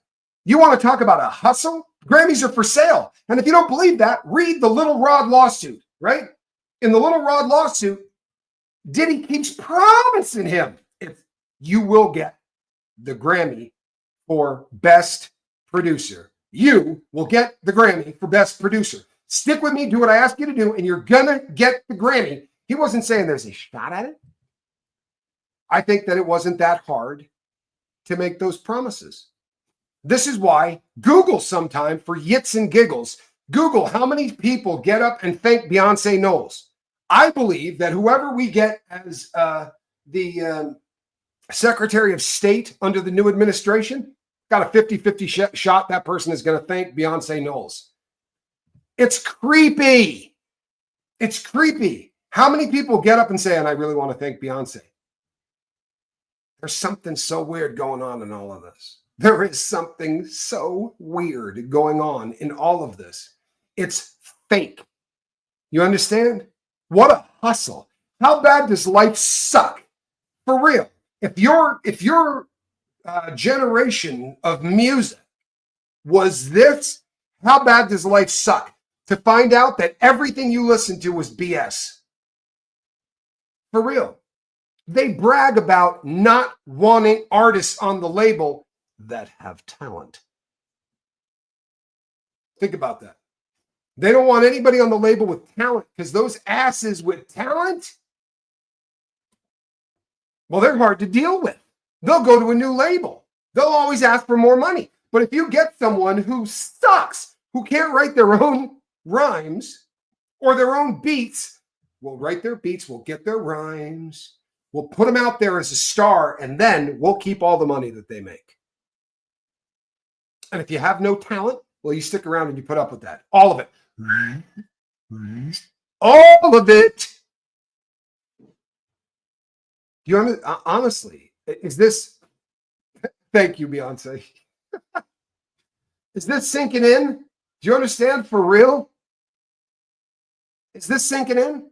A: you want to talk about a hustle? Grammys are for sale. And if you don't believe that, read the Little Rod lawsuit, right? In the Little Rod lawsuit, Diddy keeps promising him, if you will get the Grammy for Best Producer. You will get the Grammy for Best Producer. Stick with me, do what I ask you to do, and you're going to get the Grammy. He wasn't saying there's a shot at it. I think that it wasn't that hard to make those promises. This is why Google sometime for yits and giggles. Google how many people get up and thank Beyonce Knowles. I believe that whoever we get as the Secretary of State under the new administration, got a 50-50 shot that person is going to thank Beyonce Knowles. It's creepy. It's creepy. How many people get up and say, and I really want to thank Beyonce? There's something so weird going on in all of this. There is something so weird going on in all of this. It's fake. You understand? What a hustle. How bad does life suck? For real. If your generation of music was this, how bad does life suck? To find out that everything you listened to was BS. For real. They brag about not wanting artists on the label that have talent. Think about that. They don't want anybody on the label with talent because those asses with talent, well, they're hard to deal with. They'll go to a new label. They'll always ask for more money. But if you get someone who sucks, who can't write their own rhymes or their own beats, we'll write their beats, we'll get their rhymes, we'll put them out there as a star, and then we'll keep all the money that they make. And if you have no talent, well, you stick around and you put up with that. All of it. All of it. You understand? Honestly, is this, thank you, Beyonce. Is this sinking in? Do you understand for real? Is this sinking in?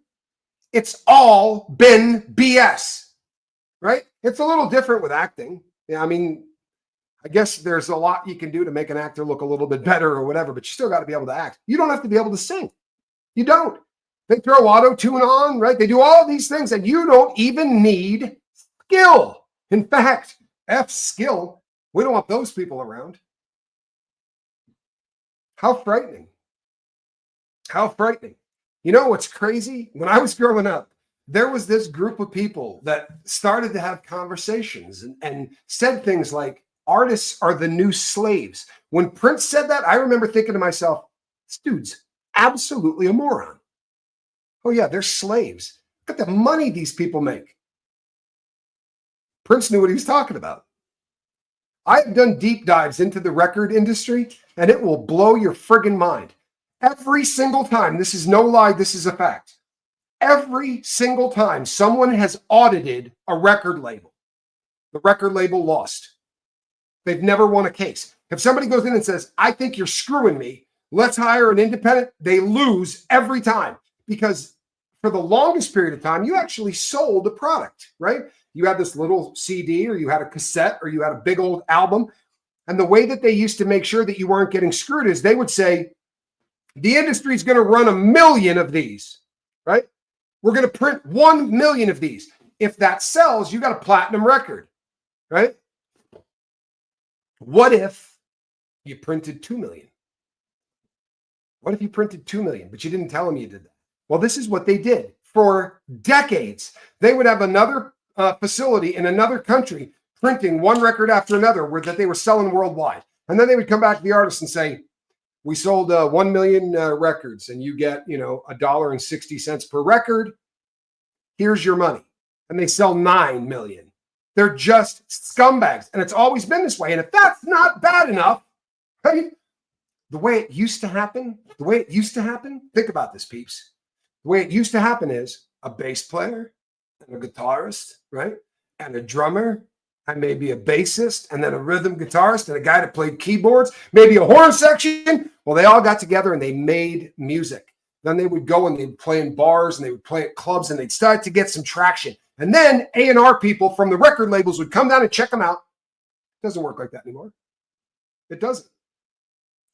A: It's all been BS, right? It's a little different with acting. Yeah, I mean, I guess there's a lot you can do to make an actor look a little bit better or whatever, but you still got to be able to act. You don't have to be able to sing. You don't. They throw auto-tune on, right? They do all these things, and you don't even need skill. In fact, F skill. We don't want those people around. How frightening. How frightening. You know what's crazy? When I was growing up, there was this group of people that started to have conversations and said things like, artists are the new slaves. When Prince said that, I remember thinking to myself, this dude's absolutely a moron. Oh yeah, they're slaves. Look at the money these people make. Prince knew what he was talking about. I've done deep dives into the record industry, and it will blow your friggin' mind. Every single time, this is no lie, this is a fact. Every single time someone has audited a record label, the record label lost. They've never won a case. If somebody goes in and says, I think you're screwing me, let's hire an independent, they lose every time. Because for the longest period of time, you actually sold a product, right? You had this little CD, or you had a cassette, or you had a big old album. And the way that they used to make sure that you weren't getting screwed is they would say, the industry is going to run 1 million of these, right? We're going to print 1 million of these. If that sells, you got a platinum record, right? What if you printed 2 million? What if you printed 2 million, but you didn't tell them you did that? Well, this is what they did for decades. They would have another facility in another country printing one record after another that they were selling worldwide. And then they would come back to the artist and say, we sold 1 million records, and you get, $1.60 per record. Here's your money. And they sell 9 million. They're just scumbags. And it's always been this way. And if that's not bad enough, right? The way it used to happen, think about this, peeps. The way it used to happen is a bass player and a guitarist, right? And a drummer, and maybe a bassist, and then a rhythm guitarist, and a guy that played keyboards, maybe a horn section. Well, they all got together and they made music. Then they would go and they'd play in bars and they would play at clubs and they'd start to get some traction. And then A&R people from the record labels would come down and check them out. It doesn't work like that anymore. It doesn't.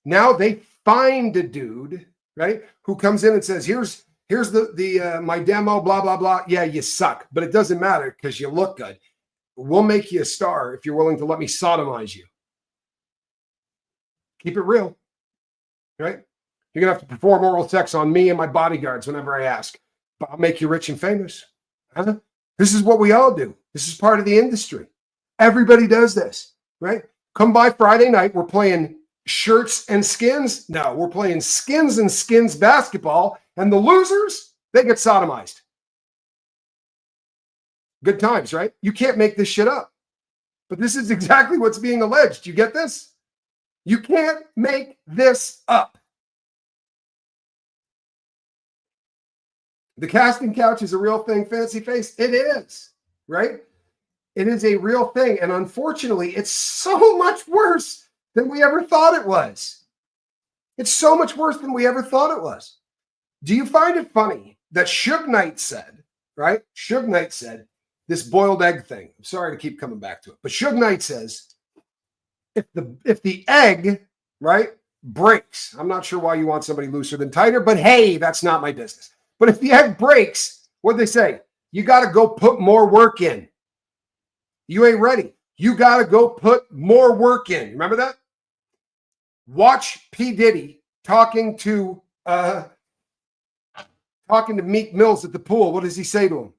A: Now they find a dude, right, who comes in and says, here's the my demo, blah, blah, blah. Yeah, you suck, but it doesn't matter because you look good. We'll make you a star if you're willing to let me sodomize you. Keep it real, right? You're going to have to perform oral sex on me and my bodyguards whenever I ask, but I'll make you rich and famous. Huh? This is what we all do. This is part of the industry. Everybody does this, right? Come by Friday night. We're playing shirts and skins. No, we're playing skins and skins basketball. And the losers, they get sodomized. Good times, right? You can't make this shit up. But this is exactly what's being alleged. You get this? You can't make this up. The casting couch is a real thing, Fancy Face. It is, right? It is a real thing. And unfortunately, it's so much worse than we ever thought it was. It's so much worse than we ever thought it was. Do you find it funny that Suge Knight said, right? Suge Knight said this boiled egg thing. I'm sorry to keep coming back to it. But Suge Knight says, if the egg, right, breaks, I'm not sure why you want somebody looser than tighter, but hey, that's not my business. But if the egg breaks, what'd they say? You got to go put more work in. You ain't ready. You got to go put more work in. Remember that? Watch P. Diddy talking to Meek Mills at the pool. What does he say to him?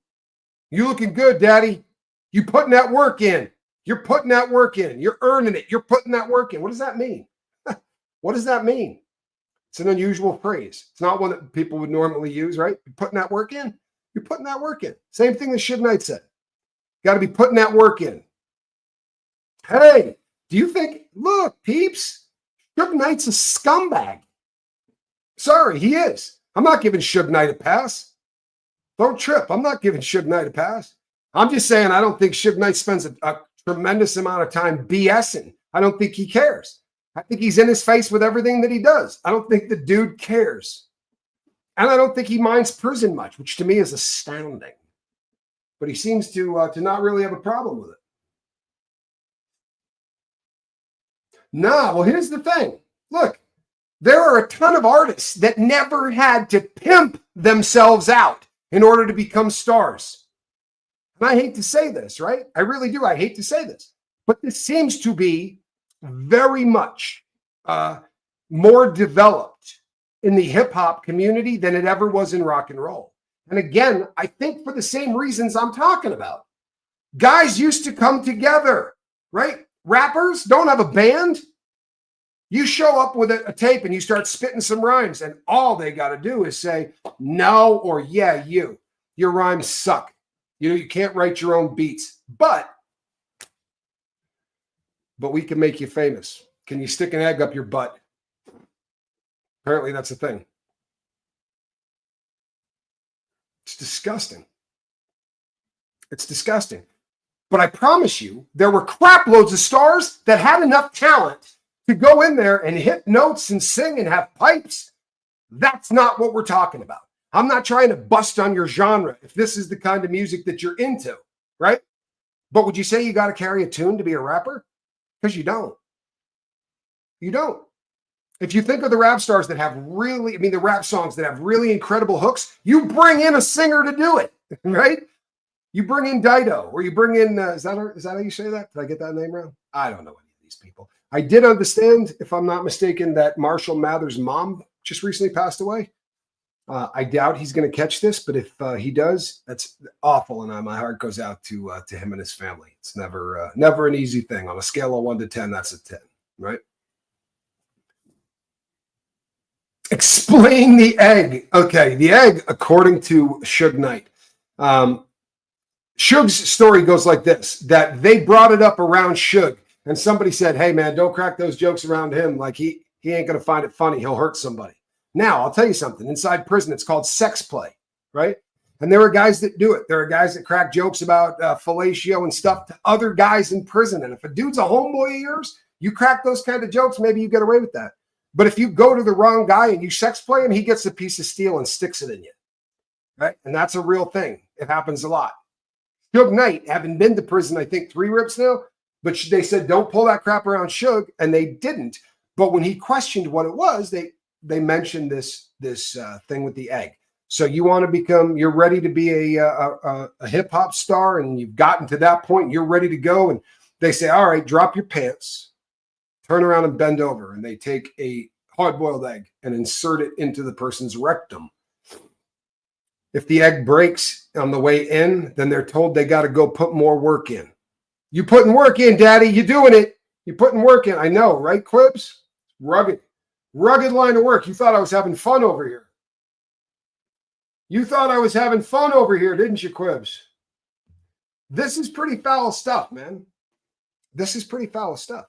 A: You looking good, daddy. You putting that work in. You're putting that work in. You're earning it. You're putting that work in. What does that mean? What does that mean? It's an unusual phrase. It's not one that people would normally use, right? You're putting that work in. You're putting that work in. Same thing that Suge Knight said. Got to be putting that work in. Hey, do you think, look, peeps, Suge Knight's a scumbag. Sorry, he is. I'm not giving Suge Knight a pass. Don't trip. I'm not giving Suge Knight a pass. I'm just saying I don't think Suge Knight spends a tremendous amount of time BSing. I don't think he cares. I think he's in his face with everything that he does. I don't think the dude cares. And I don't think he minds prison much, which to me is astounding. But he seems to not really have a problem with it. Nah, well, here's the thing. Look, there are a ton of artists that never had to pimp themselves out in order to become stars. And I hate to say this, right? I really do. I hate to say this. But this seems to be very much more developed in the hip hop community than it ever was in rock and roll. And again, I think for the same reasons I'm talking about. Guys used to come together, right? Rappers don't have a band. You show up with a tape and you start spitting some rhymes, and all they got to do is say no or yeah, you. Your rhymes suck. You can't write your own beats, but we can make you famous. Can you stick an egg up your butt? Apparently that's a thing. It's disgusting. It's disgusting. But I promise you, there were crap loads of stars that had enough talent to go in there and hit notes and sing and have pipes. That's not what we're talking about. I'm not trying to bust on your genre if this is the kind of music that you're into, right? But would you say you got to carry a tune to be a rapper? Because you don't. You don't. If you think of the rap stars that have the rap songs that have really incredible hooks, you bring in a singer to do it, right? You bring in Dido, or you bring in, is that how you say that? Did I get that name wrong? I don't know any of these people. I did understand, if I'm not mistaken, that Marshall Mathers' mom just recently passed away. I doubt he's going to catch this, but if he does, that's awful, and my heart goes out to him and his family. It's never an easy thing. On a scale of 1 to 10, that's a 10, right? Explain the egg. Okay, the egg, according to Suge Knight. Suge's story goes like this, that they brought it up around Suge, and somebody said, hey, man, don't crack those jokes around him. Like, he ain't going to find it funny. He'll hurt somebody. Now, I'll tell you something. Inside prison, it's called sex play, right? And there are guys that do it. There are guys that crack jokes about fellatio and stuff to other guys in prison. And if a dude's a homeboy of yours, you crack those kind of jokes, maybe you get away with that. But if you go to the wrong guy and you sex play him, he gets a piece of steel and sticks it in you. Right? And that's a real thing. It happens a lot. Suge Knight, having been to prison, I think 3 rips now, but they said, don't pull that crap around Suge, and they didn't. But when he questioned what it was, they mentioned this thing with the egg. So you want to become, you're ready to be a hip hop star, and you've gotten to that point, you're ready to go. And they say, all right, drop your pants, turn around and bend over. And they take a hard-boiled egg and insert it into the person's rectum. If the egg breaks on the way in, then they're told they got to go put more work in. You putting work in, Daddy. You doing it. You putting work in. I know, right, Quibs? Rugged line of work. You thought I was having fun over here. You thought I was having fun over here, didn't you, Quibs? This is pretty foul stuff, man. This is pretty foul stuff.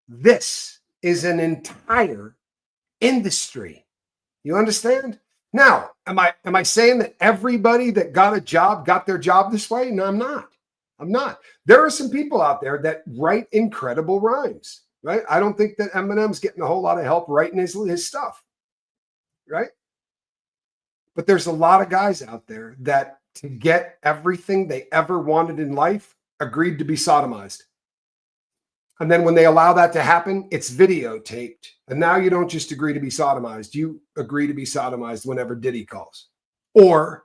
A: This is an entire industry. You understand? Now, am I saying that everybody that got a job got their job this way? No, I'm not. I'm not. There are some people out there that write incredible rhymes, right? I don't think that Eminem's getting a whole lot of help writing his stuff, right? But there's a lot of guys out there that, to get everything they ever wanted in life, agreed to be sodomized. And then when they allow that to happen, it's videotaped. And now you don't just agree to be sodomized. You agree to be sodomized whenever Diddy calls. Or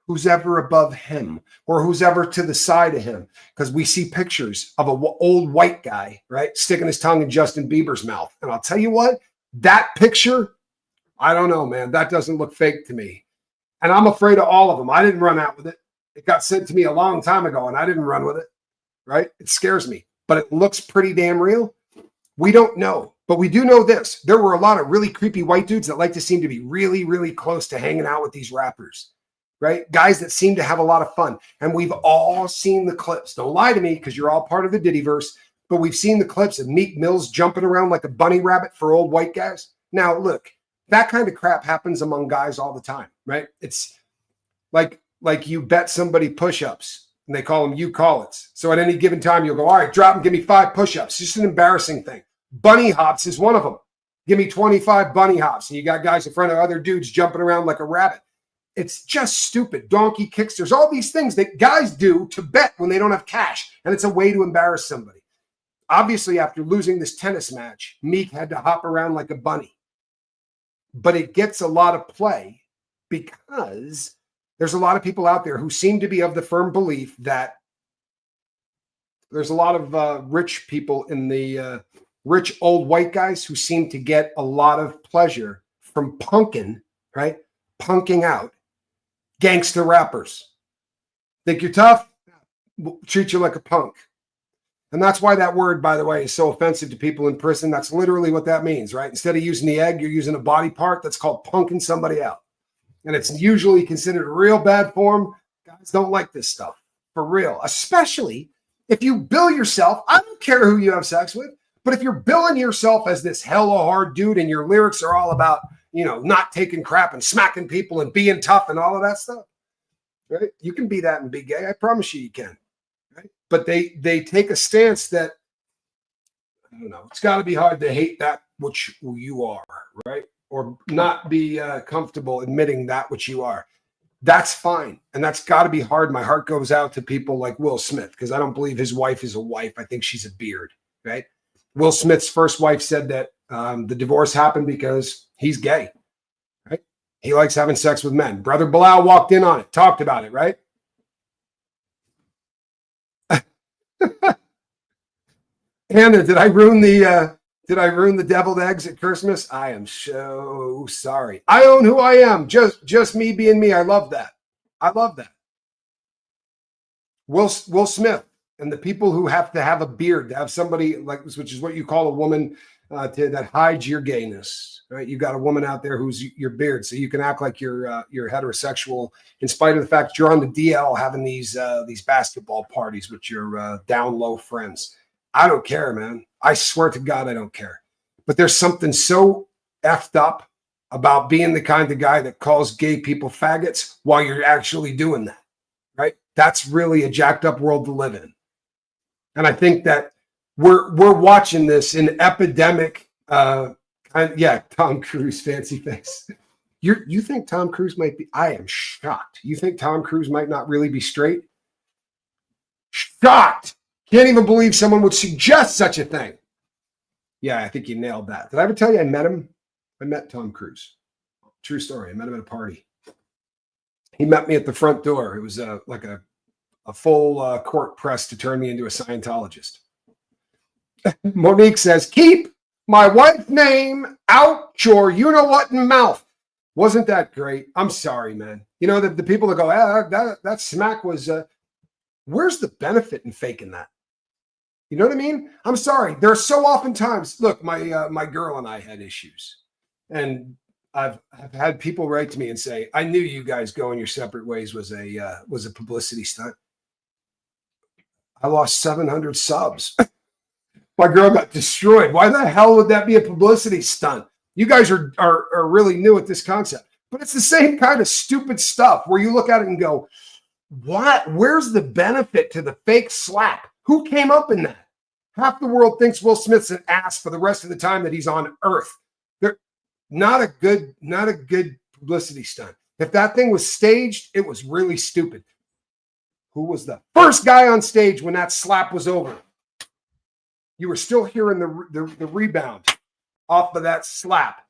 A: who's ever above him, or who's ever to the side of him. Because we see pictures of an old white guy, right, sticking his tongue in Justin Bieber's mouth. And I'll tell you what, that picture, I don't know, man. That doesn't look fake to me. And I'm afraid of all of them. I didn't run out with it. It got sent to me a long time ago, and I didn't run with it, right? It scares me. But it looks pretty damn real. We don't know. But we do know this. There were a lot of really creepy white dudes that like to seem to be really, really close to hanging out with these rappers, right? Guys that seem to have a lot of fun. And we've all seen the clips. Don't lie to me, because you're all part of the Diddyverse. But we've seen the clips of Meek Mills jumping around like a bunny rabbit for old white guys. Now, look, that kind of crap happens among guys all the time, right? It's like you bet somebody push-ups. And they call them you call it. So at any given time, you'll go, all right, drop and give me 5 push-ups. Just an embarrassing thing. Bunny hops is one of them. Give me 25 bunny hops. And you got guys in front of other dudes jumping around like a rabbit. It's just stupid. Donkey kicks. There's all these things that guys do to bet when they don't have cash. And it's a way to embarrass somebody. Obviously, after losing this tennis match, Meek had to hop around like a bunny. But it gets a lot of play because there's a lot of people out there who seem to be of the firm belief that there's a lot of rich people in the rich old white guys who seem to get a lot of pleasure from punking, right? Punking out gangster rappers. Think you're tough? We'll treat you like a punk. And that's why that word, by the way, is so offensive to people in prison. That's literally what that means, right? Instead of using the egg, you're using a body part. That's called punking somebody out. And it's usually considered a real bad form. Guys don't like this stuff, for real. Especially if you bill yourself. I don't care who you have sex with, but if you're billing yourself as this hella hard dude and your lyrics are all about, not taking crap and smacking people and being tough and all of that stuff, right? You can be that and be gay. I promise you can, right? But they take a stance that, I don't know, it's got to be hard to hate that which you are, right? Or not be comfortable admitting that which you are. That's fine. And that's got to be hard. My heart goes out to people like Will Smith, because I don't believe his wife is a wife. I think she's a beard, right? Will Smith's first wife said that the divorce happened because he's gay, right? He likes having sex with men. Brother Bilal walked in on it, talked about it, right? Hannah, did I ruin the deviled eggs at Christmas? I am so sorry. I own who I am. Just me being me. I love that. I love that. Will Smith and the people who have to have a beard, to have somebody like this, which is what you call a woman that hides your gayness, right? You got a woman out there who's your beard, so you can act like you're heterosexual in spite of the fact you're on the DL having these basketball parties with your down low friends. I don't care, man. I swear to God, I don't care. But there's something so effed up about being the kind of guy that calls gay people faggots while you're actually doing that, right? That's really a jacked up world to live in. And I think that we're watching this in epidemic Yeah, Tom Cruise, fancy face. You think Tom Cruise might be? I am shocked. You think Tom Cruise might not really be straight? Shocked. Can't even believe someone would suggest such a thing. Yeah, I think you nailed that. Did I ever tell you I met him? I met Tom Cruise. True story. I met him at a party. He met me at the front door. It was like a full court press to turn me into a Scientologist. Monique says, keep my wife's name out your you-know-what mouth. Wasn't that great? I'm sorry, man. You know, the people that go, that smack was, where's the benefit in faking that? You know what I mean? I'm sorry. There are so often times, look, my girl and I had issues. And I've had people write to me and say, I knew you guys going your separate ways was a publicity stunt. I lost 700 subs. My girl got destroyed. Why the hell would that be a publicity stunt? You guys are really new at this concept. But it's the same kind of stupid stuff where you look at it and go, what? Where's the benefit to the fake slap? Who came up in that? Half the world thinks Will Smith's an ass for the rest of the time that he's on Earth. They're not a good publicity stunt. If that thing was staged, it was really stupid. Who was the first guy on stage when that slap was over? You were still hearing the rebound off of that slap.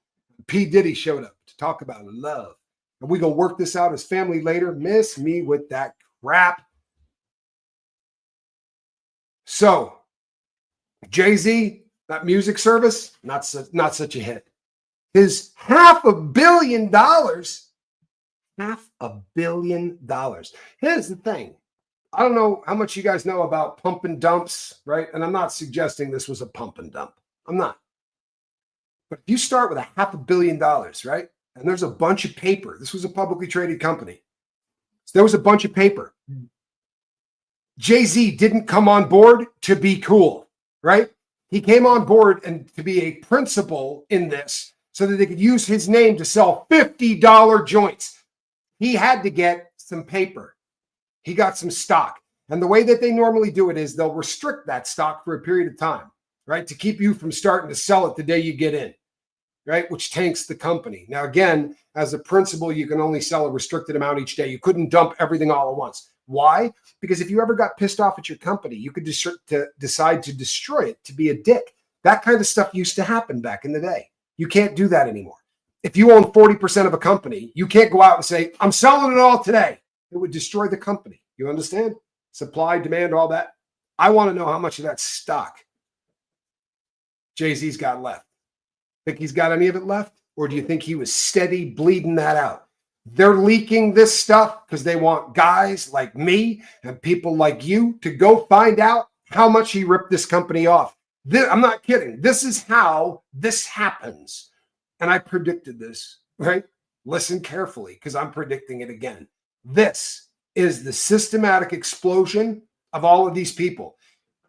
A: P. Diddy showed up to talk about love. And we gonna work this out as family later. Miss me with that crap. So, Jay-Z, that music service, not such a hit. His $500 million, $500 million. Here's the thing. I don't know how much you guys know about pump and dumps, right? And I'm not suggesting this was a pump and dump. I'm not. But if you start with $500 million, right? And there's a bunch of paper. This was a publicly traded company. So there was a bunch of paper. Jay-Z didn't come on board to be cool, right? He came on board and to be a principal in this so that they could use his name to sell $50 joints. He had to get some paper. He got some stock. And the way that they normally do it is they'll restrict that stock for a period of time, right? To keep you from starting to sell it the day you get in, right? Which tanks the company. Now, again, as a principal, you can only sell a restricted amount each day. You couldn't dump everything all at once. Why? Because if you ever got pissed off at your company, you could decide to destroy it, to be a dick. That kind of stuff used to happen back in the day. You can't do that anymore. If you own 40% of a company, you can't go out and say, I'm selling it all today. It would destroy the company. You understand? Supply, demand, all that. I want to know how much of that stock Jay-Z's got left. Think he's got any of it left? Or do you think he was steady bleeding that out? They're leaking this stuff because they want guys like me and people like you to go find out how much he ripped this company off. I'm not kidding. This is how this happens. And I predicted this, right? Listen carefully because I'm predicting it again. This is the systematic explosion of all of these people.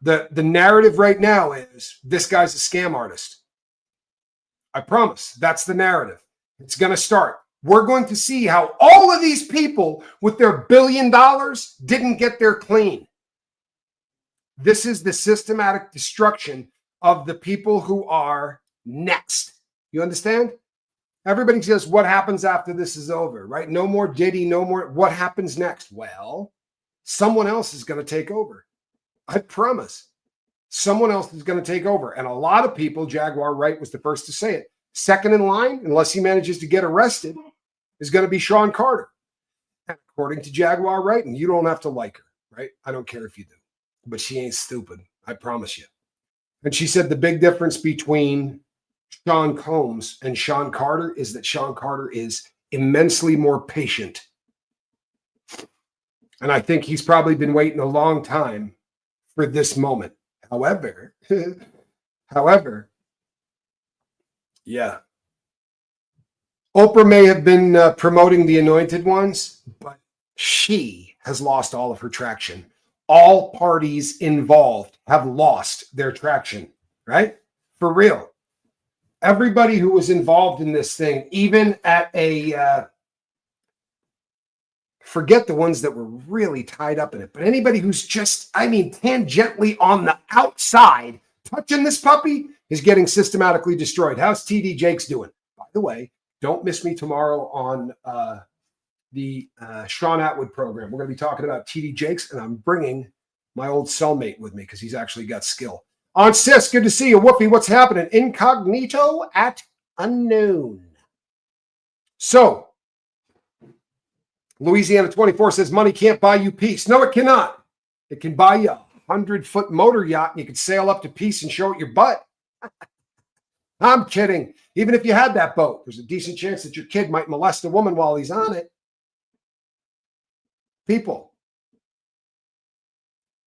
A: The narrative right now is this guy's a scam artist. I promise that's the narrative. It's going to start. We're going to see how all of these people with their $1 billion didn't get their clean. This is the systematic destruction of the people who are next. You understand? Everybody says, what happens after this is over, right? No more Diddy, no more. What happens next? Well, someone else is going to take over. I promise. Someone else is going to take over. And a lot of people, Jaguar Wright was the first to say it. Second in line, unless he manages to get arrested, is going to be Sean Carter. And according to Jaguar Wright, and you don't have to like her, right? I don't care if you do. But she ain't stupid. I promise you. And she said the big difference between Sean Combs and Sean Carter is that Sean Carter is immensely more patient. And I think he's probably been waiting a long time for this moment. However, yeah. Oprah may have been promoting the anointed ones, but she has lost all of her traction. All parties involved have lost their traction, right? For real. Everybody who was involved in this thing, even at forget the ones that were really tied up in it, but anybody who's just, tangentially on the outside touching this puppy is getting systematically destroyed. How's TD Jakes doing? By the way, don't miss me tomorrow on the Sean Atwood program. We're going to be talking about TD Jakes, and I'm bringing my old cellmate with me because he's actually got skill. On Sis, good to see you. Whoopie, what's happening? Incognito at unknown. So, Louisiana 24 says money can't buy you peace. No, it cannot. It can buy you a 100-foot motor yacht, and you can sail up to peace and show it your butt. I'm kidding. Even if you had that boat, there's a decent chance that your kid might molest a woman while he's on it. People,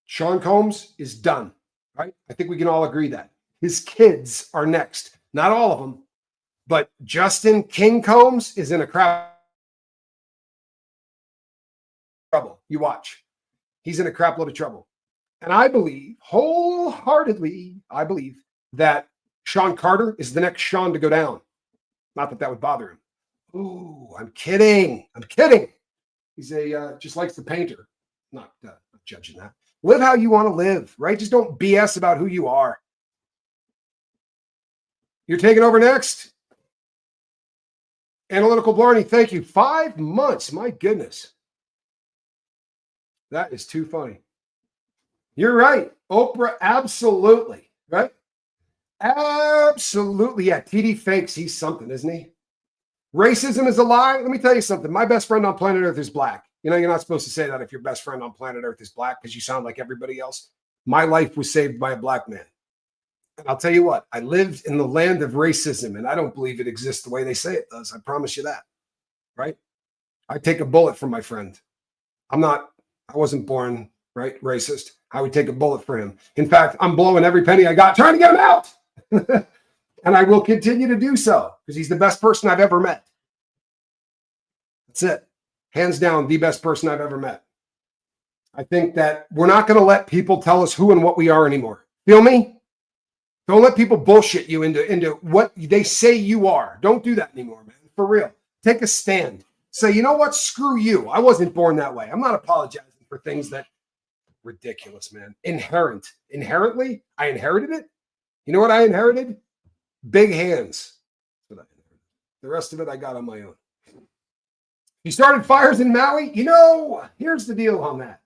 A: Sean Combs is done, right? I think we can all agree that. His kids are next. Not all of them, but Justin King Combs is in a crap trouble. You watch. He's in a crap load of trouble. And I believe, wholeheartedly, that Sean Carter is the next Sean to go down. Not that would bother him. Ooh, I'm kidding. He's just likes the painter. Not judging that. Live how you want to live, right? Just don't BS about who you are. You're taking over next. Analytical Blarney, thank you. 5 months. My goodness. That is too funny. You're right. Oprah, absolutely. Right? Absolutely. Yeah, TD fakes. He's something, isn't he? Racism is a lie. Let me tell you something. My best friend on planet Earth is black. You know, you're not supposed to say that if your best friend on planet Earth is black because you sound like everybody else. My life was saved by a black man. And I'll tell you what, I lived in the land of racism, and I don't believe it exists the way they say it does. I promise you that. Right? I take a bullet for my friend. I wasn't born, right, racist. I would take a bullet for him. In fact, I'm blowing every penny I got trying to get him out. And I will continue to do so because he's the best person I've ever met. That's it. Hands down, the best person I've ever met. I think that we're not going to let people tell us who and what we are anymore. Feel me? Don't let people bullshit you into what they say you are. Don't do that anymore, man. For real. Take a stand. Say, you know what? Screw you. I wasn't born that way. I'm not apologizing for things that ridiculous, man. Inherently, I inherited it. You know what I inherited? Big hands. That's what I inherited. The rest of it I got on my own. He started fires in Maui. You know, here's the deal on that.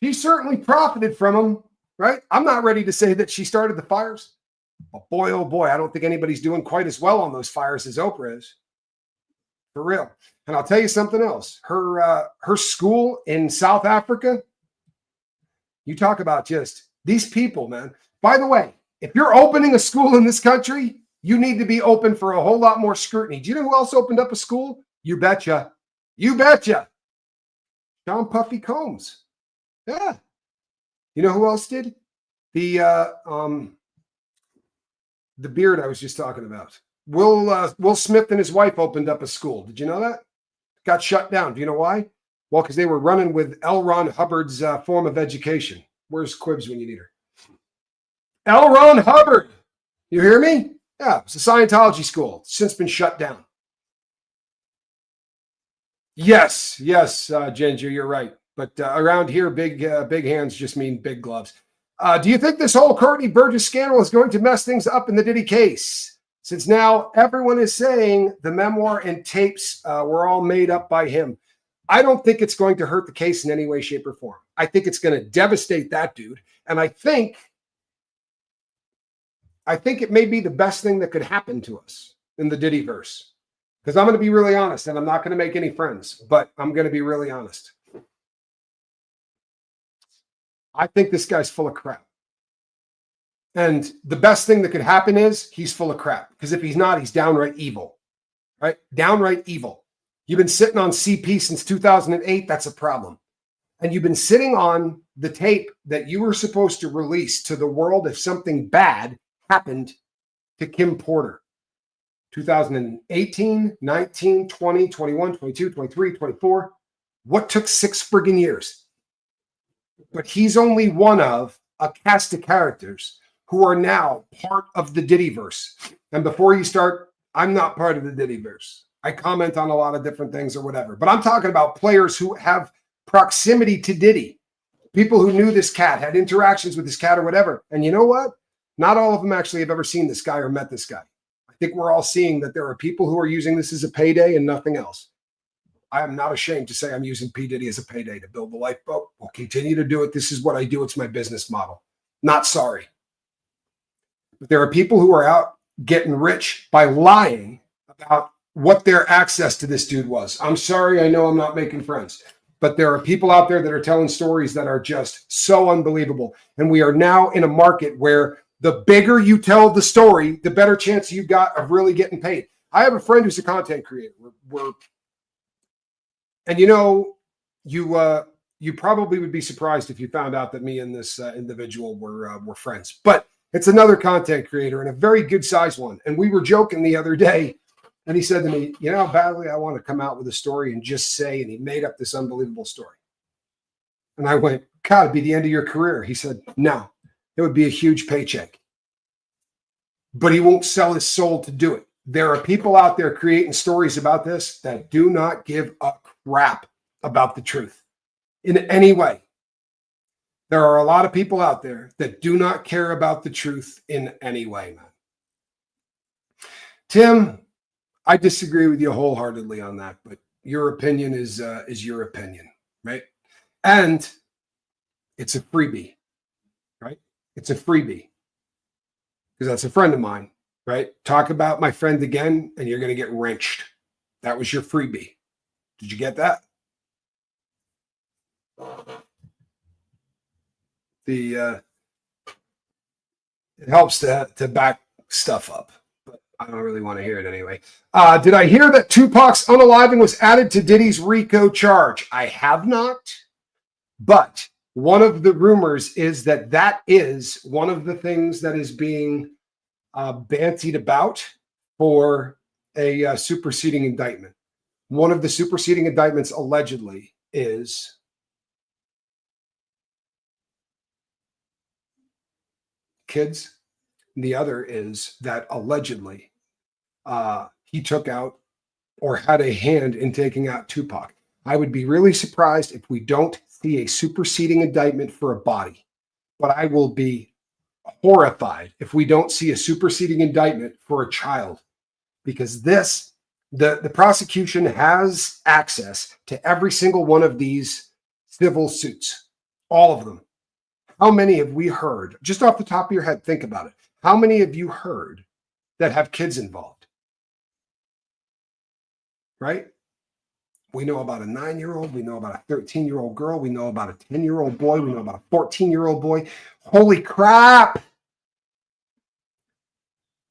A: She certainly profited from them, right? I'm not ready to say that she started the fires. But boy, oh boy, I don't think anybody's doing quite as well on those fires as Oprah is. For real. And I'll tell you something else. Her school in South Africa, you talk about just these people, man. By the way, if you're opening a school in this country, you need to be open for a whole lot more scrutiny. Do you know who else opened up a school? You betcha. You betcha. Sean Puffy Combs. Yeah. You know who else did? The beard I was just talking about. Will Smith and his wife opened up a school. Did you know that? Got shut down. Do you know why? Well, because they were running with L. Ron Hubbard's form of education. Where's Quibbs when you need her? L. Ron Hubbard. You hear me? Yeah, it's a Scientology school. It's since been shut down. Yes, Ginger, you're right. But around here, big hands just mean big gloves. Do you think this whole Courtney Burgess scandal is going to mess things up in the Diddy case? Since now everyone is saying the memoir and tapes were all made up by him. I don't think it's going to hurt the case in any way, shape, or form. I think it's going to devastate that dude. And I think it may be the best thing that could happen to us in the Diddyverse. Because I'm going to be really honest, and I'm not going to make any friends, but I'm going to be really honest. I think this guy's full of crap. And the best thing that could happen is he's full of crap. Because if he's not, he's downright evil. Right? Downright evil. You've been sitting on CP since 2008. That's a problem. And you've been sitting on the tape that you were supposed to release to the world if something bad happened to Kim Porter. 2018, 19, 20, 21, 22, 23, 24. What took 6 friggin' years? But he's only one of a cast of characters who are now part of the Diddyverse. And before you start, I'm not part of the Diddyverse. I comment on a lot of different things or whatever. But I'm talking about players who have proximity to Diddy. People who knew this cat, had interactions with this cat or whatever. And you know what? Not all of them actually have ever seen this guy or met this guy. I think we're all seeing that there are people who are using this as a payday and nothing else. I am not ashamed to say I'm using P. Diddy as a payday to build the lifeboat. We'll continue to do it. This is what I do. It's my business model. Not sorry. But there are people who are out getting rich by lying about what their access to this dude was. I'm sorry. I know I'm not making friends. But there are people out there that are telling stories that are just so unbelievable. And we are now in a market where the bigger you tell the story, the better chance you got of really getting paid. I have a friend who's a content creator. And you probably would be surprised if you found out that me and this individual were friends. But it's another content creator and a very good sized one. And we were joking the other day. And he said to me, you know how badly I want to come out with a story and just say, and he made up this unbelievable story. And I went, God, it'd be the end of your career. He said, no, it would be a huge paycheck. But he won't sell his soul to do it. There are people out there creating stories about this that do not give a crap about the truth in any way. There are a lot of people out there that do not care about the truth in any way, man. Tim, I disagree with you wholeheartedly on that, but your opinion is your opinion, right? And it's a freebie, right? It's a freebie because that's a friend of mine, right? Talk about my friend again, and you're going to get wrenched. That was your freebie. Did you get that? It helps to back stuff up. I don't really want to hear it anyway. Did I hear that Tupac's unaliving was added to Diddy's RICO charge? I have not. But one of the rumors is that is one of the things that is being bantied about for a superseding indictment. One of the superseding indictments allegedly is kids. The other is that allegedly he took out or had a hand in taking out Tupac. I would be really surprised if we don't see a superseding indictment for a body, but I will be horrified if we don't see a superseding indictment for a child, because the prosecution has access to every single one of these civil suits, all of them. How many have we heard, just off the top of your head, think about it. How many have you heard that have kids involved? Right? We know about a 9-year-old. We know about a 13-year-old girl. We know about a 10-year-old boy. We know about a 14-year-old boy. Holy crap.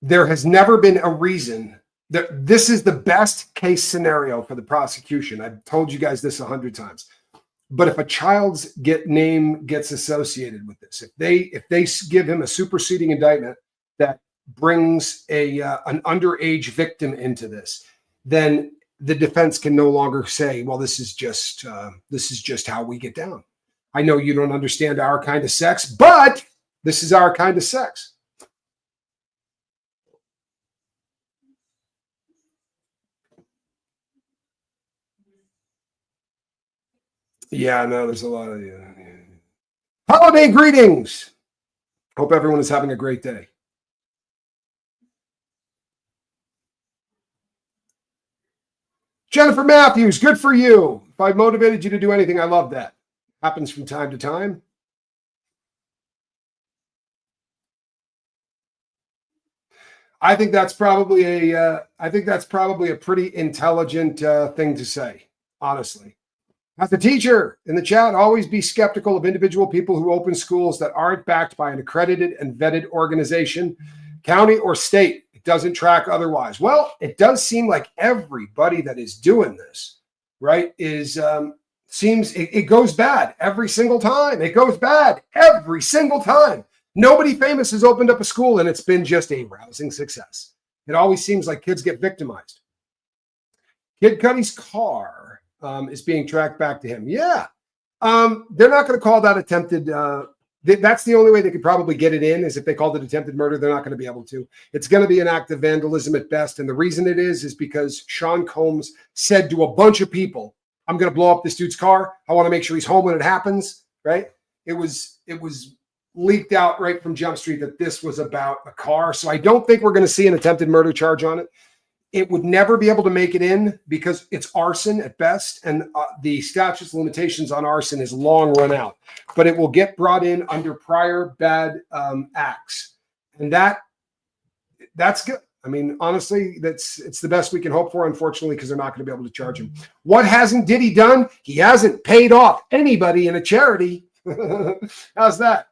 A: There has never been a reason that this is the best case scenario for the prosecution. I've told you guys this 100 times. But if a child's name gets associated with this, if they give him a superseding indictment that brings an underage victim into this, then the defense can no longer say, well, this is just how we get down. I know you don't understand our kind of sex, but this is our kind of sex. Yeah, no, there's a lot of holiday greetings. Hope everyone is having a great day. Jennifer Matthews, good for you. If I motivated you to do anything, I love that. Happens from time to time. I think that's probably a pretty intelligent thing to say, honestly. As a teacher in the chat, always be skeptical of individual people who open schools that aren't backed by an accredited and vetted organization, county or state. It doesn't track otherwise. Well, it does seem like everybody that is doing this, right, it goes bad every single time. It goes bad every single time. Nobody famous has opened up a school and it's been just a rousing success. It always seems like kids get victimized. Kid Cudi's car is being tracked back to him. Yeah. They're not going to call that attempted. That's the only way they could probably get it in, is if they called it attempted murder. They're not going to be able to. It's going to be an act of vandalism at best. And the reason it is because Sean Combs said to a bunch of people, I'm going to blow up this dude's car. I want to make sure he's home when it happens. Right. It was leaked out right from Jump Street that this was about a car. So I don't think we're going to see an attempted murder charge on it. It would never be able to make it in because it's arson at best, and the statute of limitations on arson is long run out. But it will get brought in under prior bad acts, and that's good. I mean, honestly, it's the best we can hope for, unfortunately, because they're not going to be able to charge him. What hasn't Diddy done? He hasn't paid off anybody in a charity. How's that?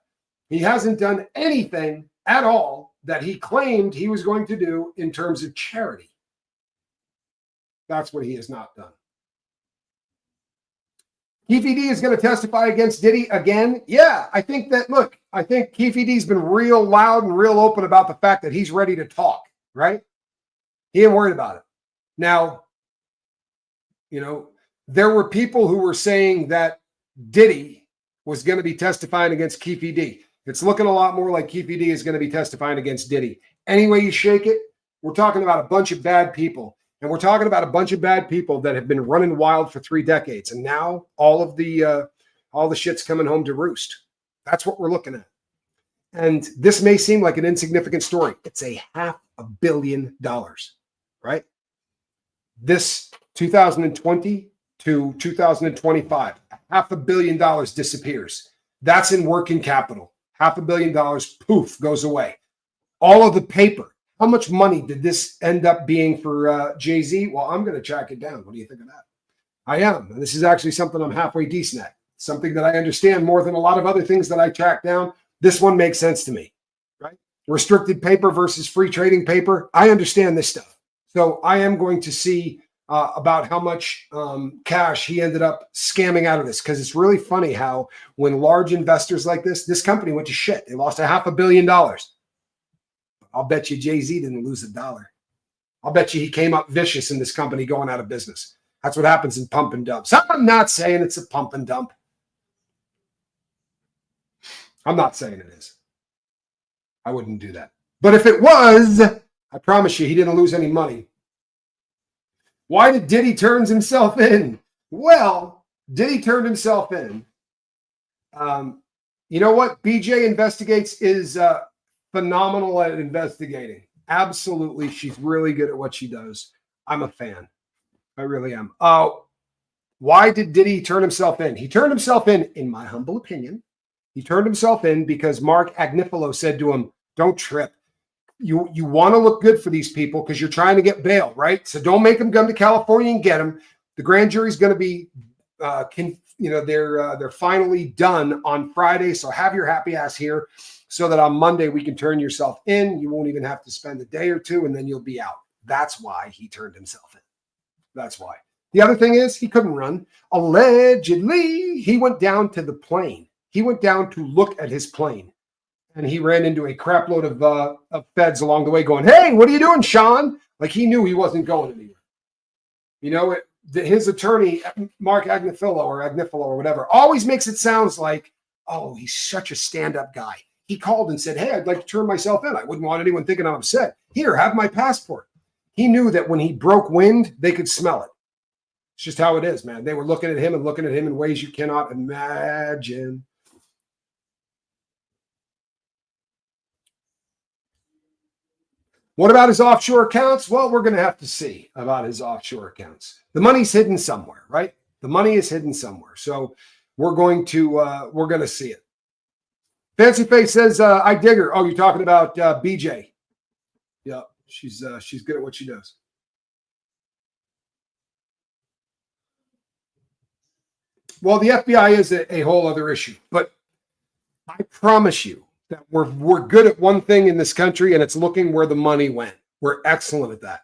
A: He hasn't done anything at all that he claimed he was going to do in terms of charity. That's what he has not done. Keefe D is going to testify against Diddy again. Yeah, I think Keefe D's been real loud and real open about the fact that he's ready to talk, right? He ain't worried about it. Now, there were people who were saying that Diddy was going to be testifying against Keefe D. It's looking a lot more like Keefe D is going to be testifying against Diddy. Any way you shake it, we're talking about a bunch of bad people. And we're talking about a bunch of bad people that have been running wild for 3 decades. And now all the shit's coming home to roost. That's what we're looking at. And this may seem like an insignificant story. It's a $500 million, right? This 2020 to 2025, $500 million disappears. That's in working capital. $500 million, poof, goes away. All of the paper. How much money did this end up being for Jay-Z? Well, I'm going to track it down. What do you think of that? I am. And this is actually something I'm halfway decent at. Something that I understand more than a lot of other things that I track down. This one makes sense to me, right? Restricted paper versus free trading paper. I understand this stuff. So I am going to see about how much cash he ended up scamming out of this, because it's really funny how when large investors like this company went to shit. They lost $500 million. I'll bet you Jay-Z didn't lose $1. I'll bet you he came up vicious in this company going out of business. That's what happens in pump and dumps. I'm not saying it's a pump and dump. I'm not saying it is. I wouldn't do that. But if it was, I promise you he didn't lose any money. Why did Diddy turn himself in? Well, Diddy turned himself in. You know what? BJ Investigates is phenomenal at investigating. Absolutely. She's really good at what she does. I'm a fan. I really am. Why did Diddy turn himself in? He turned himself in my humble opinion, he turned himself in because Mark Agnifilo said to him, don't trip. You want to look good for these people because you're trying to get bail, right? So don't make them come to California and get them. The grand jury's going to be, they're finally done on Friday. So have your happy ass here so that on Monday we can turn yourself in. You won't even have to spend a day or two and then you'll be out. That's why he turned himself in. That's why. The other thing is he couldn't run. Allegedly, he went down to the plane. He went down to look at his plane. And he ran into a crap load of feds along the way going, hey, what are you doing, Sean? Like he knew he wasn't going anywhere. His attorney, Mark Agnifilo or whatever, always makes it sound like, oh, he's such a stand-up guy. He called and said, hey, I'd like to turn myself in. I wouldn't want anyone thinking I'm upset. Here, have my passport. He knew that when he broke wind, they could smell it. It's just how it is, man. They were looking at him in ways you cannot imagine. What about his offshore accounts? Well, we're going to have to see about his offshore accounts. The money's hidden somewhere, right? The money is hidden somewhere. So we're going to see it. Fancy Face says, I dig her. Oh, you're talking about BJ. Yeah, she's good at what she does. Well, the FBI is a whole other issue, but I promise you that we're good at one thing in this country, and it's looking where the money went. We're excellent at that,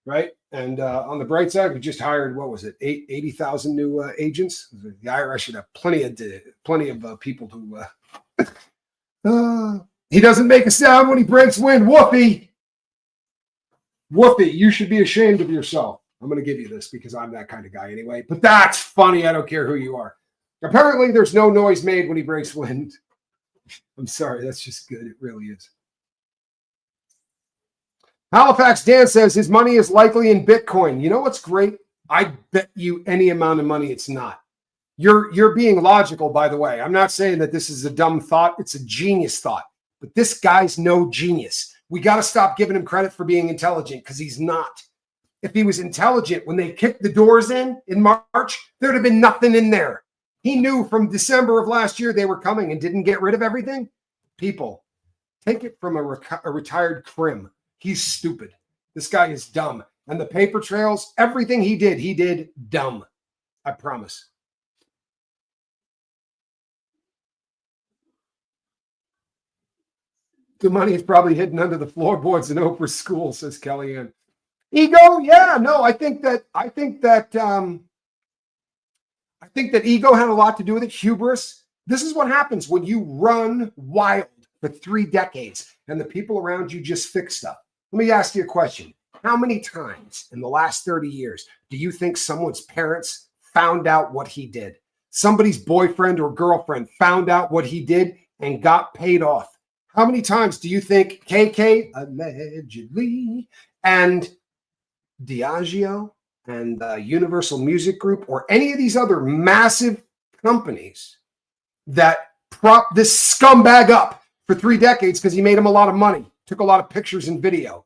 A: right? And on the bright side, we just hired, 80,000 new agents. The IRS should have plenty of people to. He doesn't make a sound when he breaks wind. Whoopee! Whoopee! You should be ashamed of yourself. I'm going to give you this because I'm that kind of guy anyway. But that's funny. I don't care who you are. Apparently, there's no noise made when he breaks wind. I'm sorry. That's just good. It really is. Halifax Dan says his money is likely in Bitcoin. You know what's great? I bet you any amount of money it's not. You're being logical, by the way. I'm not saying that this is a dumb thought. It's a genius thought. But this guy's no genius. We got to stop giving him credit for being intelligent because he's not. If he was intelligent when they kicked the doors in March, there'd have been nothing in there. He knew from December of last year they were coming and didn't get rid of everything. People, take it from a retired crim. He's stupid. This guy is dumb. And the paper trails, everything he did dumb. I promise. The money is probably hidden under the floorboards in Oprah's school, says Kellyanne. Ego, yeah, no, I think that ego had a lot to do with it. Hubris. This is what happens when you run wild for 3 decades and the people around you just fix stuff. Let me ask you a question. How many times in the last 30 years do you think someone's parents found out what he did? Somebody's boyfriend or girlfriend found out what he did and got paid off. How many times do you think KK, allegedly, and Diageo and the Universal Music Group or any of these other massive companies that prop this scumbag up for 3 decades because he made him a lot of money, took a lot of pictures and video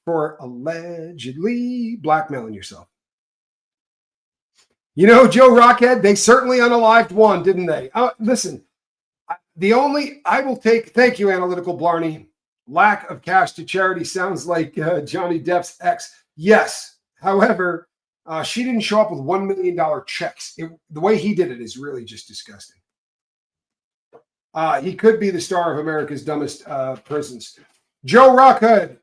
A: for allegedly blackmailing yourself? You know, Joe Rockhead, they certainly unalived one, didn't they? Listen, thank you, Analytical Blarney. Lack of cash to charity sounds like Johnny Depp's ex. Yes. However, she didn't show up with $1 million checks. The way he did it is really just disgusting. He could be the star of America's Dumbest Prisons. Joe Rockhead.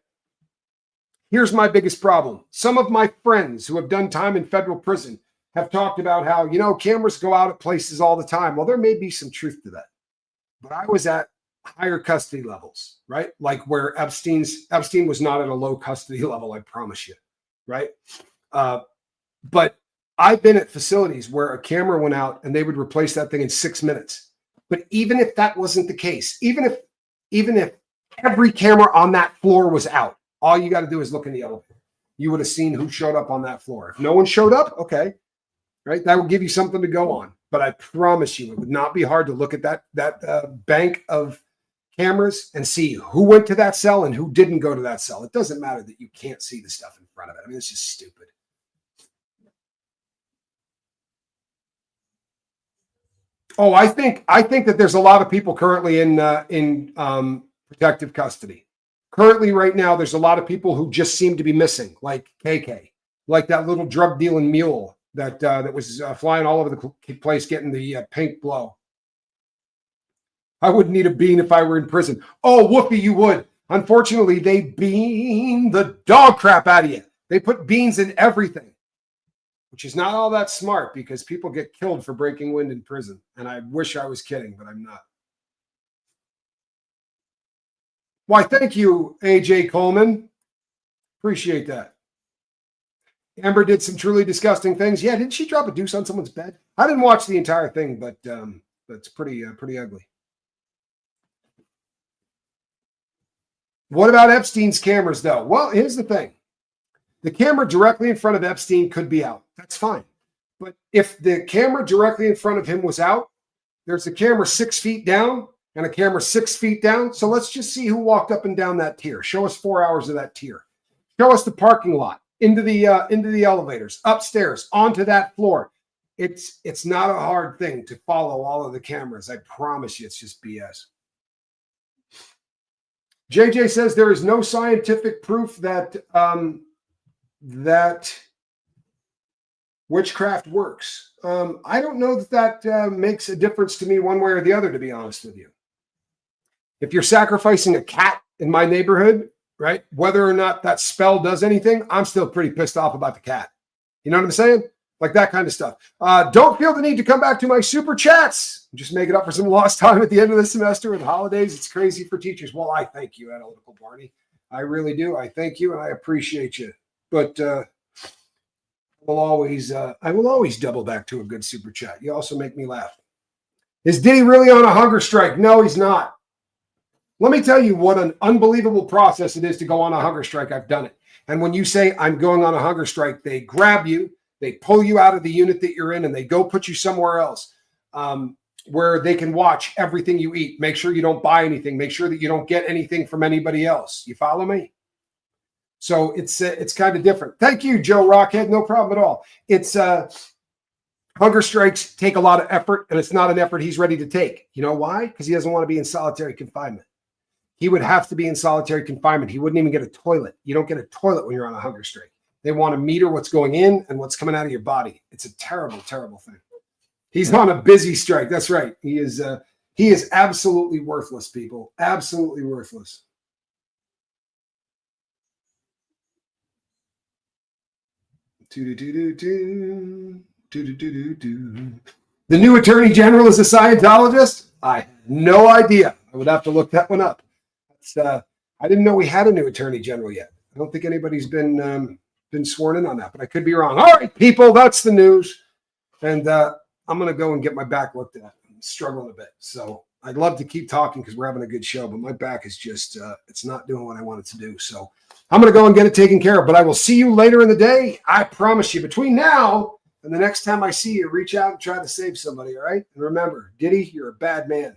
A: Here's my biggest problem. Some of my friends who have done time in federal prison have talked about how, cameras go out at places all the time. Well, there may be some truth to that. But I was at higher custody levels, right? Like where Epstein was not at a low custody level, I promise you, right? But I've been at facilities where a camera went out and they would replace that thing in 6 minutes. But even if that wasn't the case, even if every camera on that floor was out, all you got to do is look in the elevator. You would have seen who showed up on that floor. If no one showed up, okay, right? That would give you something to go on. But I promise you, it would not be hard to look at that bank of cameras and see who went to that cell and who didn't go to that cell. It doesn't matter that you can't see the stuff in front of it. I mean, it's just stupid. Oh, I think that there's a lot of people currently in protective custody. Currently, right now, there's a lot of people who just seem to be missing, like KK, like that little drug dealing mule that was flying all over the place, getting the pink blow. I wouldn't need a bean if I were in prison. Oh, whoopee, you would. Unfortunately, they bean the dog crap out of you. They put beans in everything, which is not all that smart because people get killed for breaking wind in prison. And I wish I was kidding, but I'm not. Why, thank you, AJ Coleman. Appreciate that. Amber did some truly disgusting things. Yeah, didn't she drop a deuce on someone's bed? I didn't watch the entire thing, but it's pretty ugly. What about Epstein's cameras, though? Well, here's the thing. The camera directly in front of Epstein could be out. That's fine. But if the camera directly in front of him was out, there's a camera 6 feet down and a camera 6 feet down. So let's just see who walked up and down that tier. Show us 4 hours of that tier. Show us the parking lot, into the elevators, upstairs, onto that floor. It's not a hard thing to follow all of the cameras. I promise you, it's just BS. JJ says there is no scientific proof that that witchcraft works. I don't know that makes a difference to me one way or the other, to be honest with you. If you're sacrificing a cat in my neighborhood, right, whether or not that spell does anything, I'm still pretty pissed off about the cat. You know what I'm saying? Like that kind of stuff. Don't feel the need to come back to my super chats. Just make it up for some lost time at the end of the semester and holidays. It's crazy for teachers. Well, I thank you, Analytical Barney. I really do. I thank you and I appreciate you. But I will always double back to a good super chat. You also make me laugh. Is Diddy really on a hunger strike? No, he's not. Let me tell you what an unbelievable process it is to go on a hunger strike. I've done it. And when you say I'm going on a hunger strike, they grab you, They pull you out of the unit that you're in and they go put you somewhere else where they can watch everything you eat. Make sure you don't buy anything. Make sure that you don't get anything from anybody else. You follow me? So it's kind of different. Thank you, Joe Rockhead. No problem at all. It's hunger strikes take a lot of effort, and it's not an effort he's ready to take. You know why? Because he doesn't want to be in solitary confinement. He would have to be in solitary confinement. He wouldn't even get a toilet. You don't get a toilet when you're on a hunger strike. They want to meter what's going in and what's coming out of your body. It's a terrible, terrible thing. He's on a busy strike. That's right. He is absolutely worthless, people. Absolutely worthless. The new Attorney General is a Scientologist? I had no idea. I would have to look that one up. I didn't know we had a new Attorney General yet. I don't think anybody's been sworn in on that, but I could be wrong. All right, people, that's the news. And I'm going to go and get my back looked at. I'm struggling a bit. So I'd love to keep talking because we're having a good show, but my back is just, it's not doing what I want it to do. So I'm going to go and get it taken care of, but I will see you later in the day. I promise you, between now and the next time I see you, reach out and try to save somebody. All right. And remember, Diddy, you're a bad man.